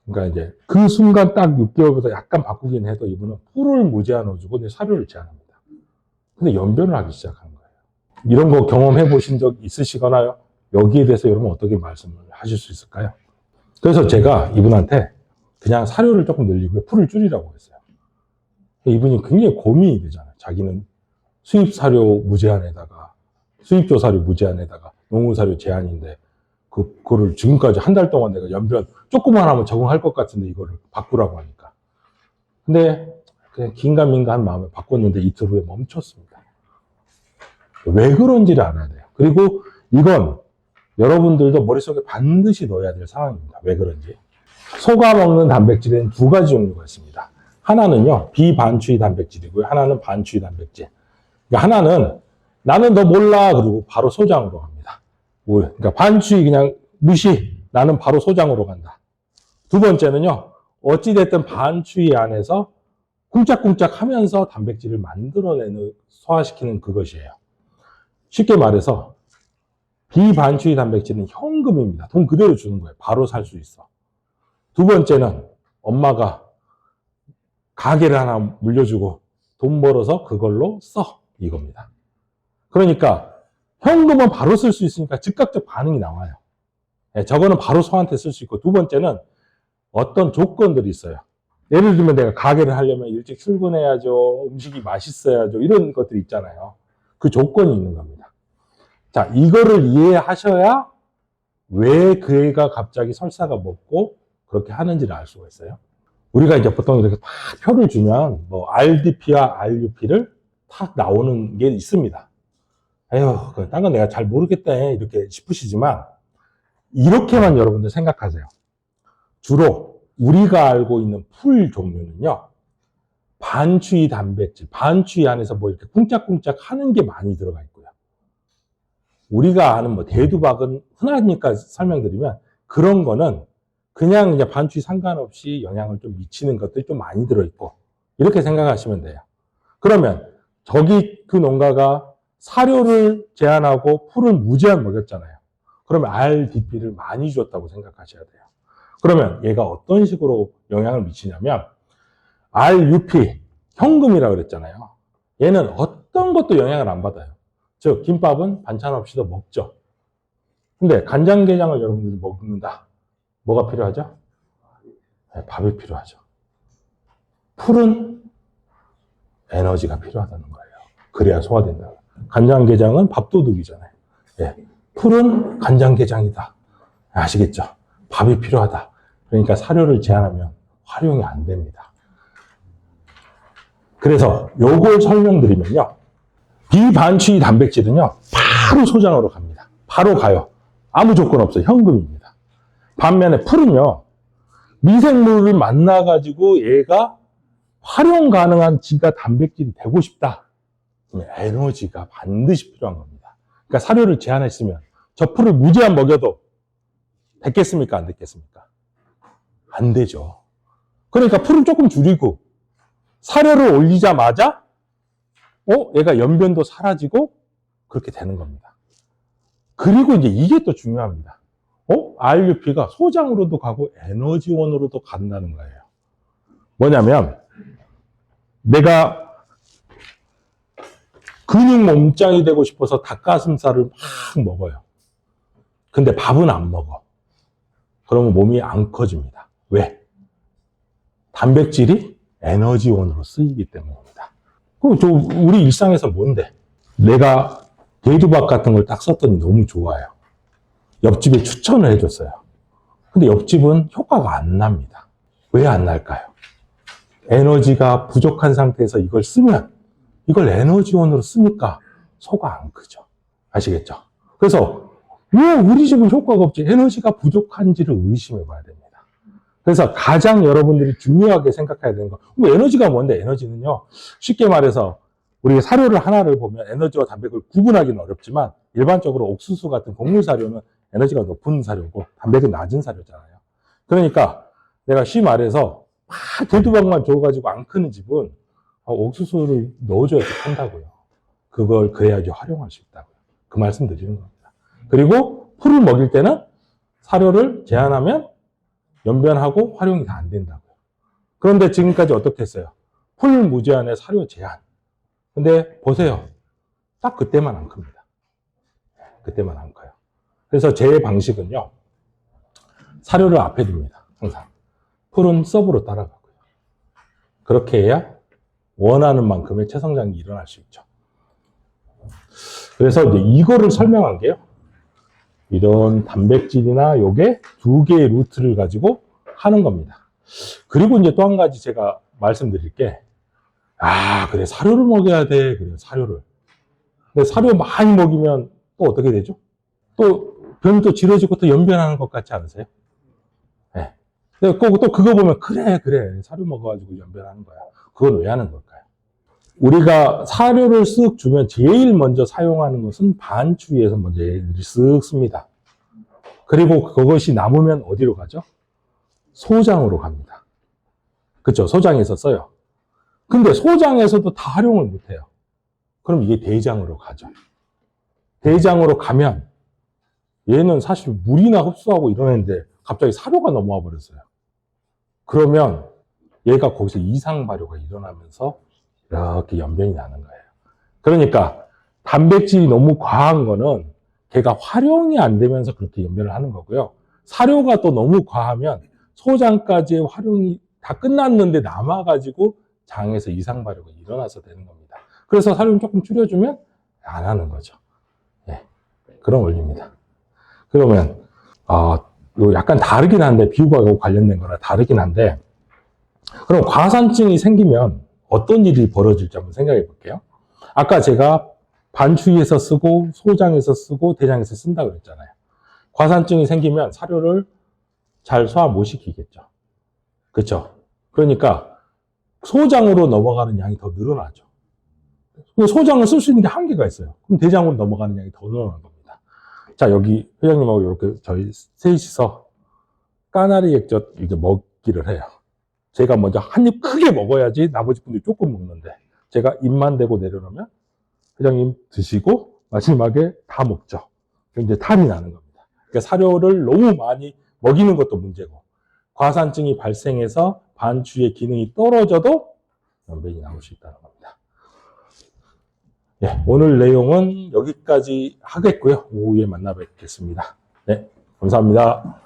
그러니까 이제 그 순간 딱 6개월부터 약간 바꾸긴 해도 이분은 풀을 무제한 넣어주고 사료를 제한합니다. 근데 연변을 하기 시작하는 거예요. 이런 거 경험해 보신 적 있으시거나요? 여기에 대해서 여러분 어떻게 말씀을 하실 수 있을까요? 그래서 제가 이분한테 그냥 사료를 조금 늘리고 풀을 줄이라고 했어요. 이분이 굉장히 고민이 되잖아요. 자기는 수입 사료 무제한에다가 수입조 사료 무제한에다가 농후 사료 제한인데 그거를 지금까지 한 달 동안 내가 연변 조금만 하면 적응할 것 같은데 이거를 바꾸라고 하니까. 근데 그냥 긴가민가한 마음에 바꿨는데 이틀 후에 멈췄습니다. 왜 그런지를 알아야 돼요. 그리고 이건 여러분들도 머릿속에 반드시 넣어야 될 상황입니다. 왜 그런지. 소가 먹는 단백질에는 두 가지 종류가 있습니다. 하나는요, 비반추위 단백질이고요. 하나는 반추위 단백질. 그러니까 하나는 나는 너 몰라 그러고 바로 소장으로 갑니다. 그러니까 반추위 그냥 무시. 나는 바로 소장으로 간다. 두 번째는요, 어찌됐든 반추위 안에서 쿵짝쿵짝 하면서 단백질을 만들어내는, 소화시키는 그것이에요. 쉽게 말해서 비반추위 단백질은 현금입니다. 돈 그대로 주는 거예요. 바로 살 수 있어. 두 번째는 엄마가 가게를 하나 물려주고 돈 벌어서 그걸로 써. 이겁니다. 그러니까 현금은 바로 쓸 수 있으니까 즉각적 반응이 나와요. 저거는 바로 소한테 쓸 수 있고, 두 번째는 어떤 조건들이 있어요. 예를 들면 내가 가게를 하려면 일찍 출근해야죠. 음식이 맛있어야죠. 이런 것들이 있잖아요. 그 조건이 있는 겁니다. 자, 이거를 이해하셔야 왜 그 애가 갑자기 설사가 먹고 그렇게 하는지를 알 수가 있어요. 우리가 이제 보통 이렇게 딱 표를 주면 뭐 RDP와 RUP를 탁 나오는 게 있습니다. 에휴, 딴 건 내가 잘 모르겠다 이렇게 싶으시지만 이렇게만 여러분들 생각하세요. 주로 우리가 알고 있는 풀 종류는요, 반추위 단백질, 반추위 안에서 뭐 이렇게 쿵짝쿵짝 하는 게 많이 들어가 있고요. 우리가 아는 뭐 대두박은 흔하니까 설명드리면 그런 거는 그냥 이제 반추위 상관없이 영향을 좀 미치는 것들이 좀 많이 들어있고, 이렇게 생각하시면 돼요. 그러면 저기 그 농가가 사료를 제한하고 풀을 무제한 먹였잖아요. 그러면 RDP를 많이 줬다고 생각하셔야 돼요. 그러면 얘가 어떤 식으로 영향을 미치냐면 RUP, 현금이라고 그랬잖아요. 얘는 어떤 것도 영향을 안 받아요. 즉 김밥은 반찬 없이도 먹죠. 근데 간장게장을 여러분들이 먹는다. 뭐가 필요하죠? 네, 밥이 필요하죠. 풀은 에너지가 필요하다는 거예요. 그래야 소화된다. 간장게장은 밥도둑이잖아요. 네, 풀은 간장게장이다. 아시겠죠? 밥이 필요하다. 그러니까 사료를 제한하면 활용이 안 됩니다. 그래서 요걸 설명드리면요, 비반추위 단백질은요 바로 소장으로 갑니다. 바로 가요. 아무 조건 없어요. 현금입니다. 반면에 풀은요, 미생물을 만나가지고 얘가 활용 가능한 지가 단백질이 되고 싶다. 에너지가 반드시 필요한 겁니다. 그러니까 사료를 제한했으면 저 풀을 무제한 먹여도 됐겠습니까? 안 됐겠습니까? 안 되죠. 그러니까 풀은 조금 줄이고 사료를 올리자마자 얘가 연변도 사라지고 그렇게 되는 겁니다. 그리고 이제 이게 또 중요합니다. RUP가 소장으로도 가고 에너지원으로도 간다는 거예요. 뭐냐면 내가 근육 몸짱이 되고 싶어서 닭가슴살을 막 먹어요. 근데 밥은 안 먹어. 그러면 몸이 안 커집니다. 왜? 단백질이 에너지원으로 쓰이기 때문입니다. 그럼 우리 일상에서 뭔데? 내가 대두밥 같은 걸 딱 썼더니 너무 좋아요. 옆집에 추천을 해줬어요. 근데 옆집은 효과가 안 납니다. 왜 안 날까요? 에너지가 부족한 상태에서 이걸 쓰면, 이걸 에너지원으로 쓰니까 소가 안 크죠. 아시겠죠? 그래서 왜 우리 집은 효과가 없지? 에너지가 부족한지를 의심해 봐야 됩니다. 그래서 가장 여러분들이 중요하게 생각해야 되는 거, 에너지가 뭔데? 에너지는요, 쉽게 말해서 우리 사료를 하나를 보면 에너지와 단백을 구분하기는 어렵지만 일반적으로 옥수수 같은 곡물 사료는 에너지가 높은 사료고 단백은 낮은 사료잖아요. 그러니까 내가 쉽게 말해서 막 대두박만 줘가지고 안 크는 집은 옥수수를 넣어줘야지 큰다고요. 그걸 그래야지 활용할 수 있다고요. 그 말씀 드리는 겁니다. 그리고 풀을 먹일 때는 사료를 제한하면 연변하고 활용이 다 안 된다고요. 그런데 지금까지 어떻게 했어요? 풀 무제한에 사료 제한. 근데 보세요. 딱 그때만 안 큽니다. 그때만 안 커요. 그래서 제 방식은요, 사료를 앞에 둡니다. 항상. 풀은 서브로 따라가고요. 그렇게 해야 원하는 만큼의 체성장이 일어날 수 있죠. 그래서 이제 이거를 설명한 게요, 이런 단백질이나 요게 두 개의 루트를 가지고 하는 겁니다. 그리고 이제 또 한 가지 제가 말씀드릴 게, 그래, 사료를 먹여야 돼. 그래, 사료를. 근데 사료 많이 먹이면 또 어떻게 되죠? 또 변이 또 지러지고 또 연변하는 것 같지 않으세요? 네. 또 그거 보면 그래 사료 먹어가지고 연변하는 거야. 그건 왜 하는 걸까요? 우리가 사료를 쓱 주면 제일 먼저 사용하는 것은 반추위에서 먼저 얘를 쓱 씁니다. 그리고 그것이 남으면 어디로 가죠? 소장으로 갑니다. 그쵸? 소장에서 써요. 근데 소장에서도 다 활용을 못해요. 그럼 이게 대장으로 가죠. 대장으로 가면 얘는 사실 물이나 흡수하고 이러는데 갑자기 사료가 넘어와 버렸어요. 그러면 얘가 거기서 이상 발효가 일어나면서 이렇게 연변이 나는 거예요. 그러니까 단백질이 너무 과한 거는 걔가 활용이 안 되면서 그렇게 연변을 하는 거고요. 사료가 또 너무 과하면 소장까지의 활용이 다 끝났는데 남아가지고 장에서 이상 발효가 일어나서 되는 겁니다. 그래서 사료를 조금 줄여주면 안 하는 거죠. 예, 그런 원리입니다. 그러면 요 약간 다르긴 한데 비유하고 관련된 거라 다르긴 한데 그럼 과산증이 생기면 어떤 일이 벌어질지 한번 생각해 볼게요. 아까 제가 반추위에서 쓰고 소장에서 쓰고 대장에서 쓴다 그랬잖아요. 과산증이 생기면 사료를 잘 소화 못 시키겠죠. 그렇죠? 그러니까 소장으로 넘어가는 양이 더 늘어나죠. 소장을 쓸 수 있는 게 한계가 있어요. 그럼 대장으로 넘어가는 양이 더 늘어나는 겁니다. 자, 여기 회장님하고 이렇게 저희 셋이서 까나리 액젓 이제 먹기를 해요. 제가 먼저 한 입 크게 먹어야지 나머지 분들이 조금 먹는데 제가 입만 대고 내려놓으면 회장님 드시고 마지막에 다 먹죠. 이제 탈이 나는 겁니다. 그러니까 사료를 너무 많이 먹이는 것도 문제고 과산증이 발생해서 반추의 기능이 떨어져도 연변이 나올 수 있다는 겁니다. 네, 오늘 내용은 여기까지 하겠고요. 오후에 만나 뵙겠습니다. 네, 감사합니다.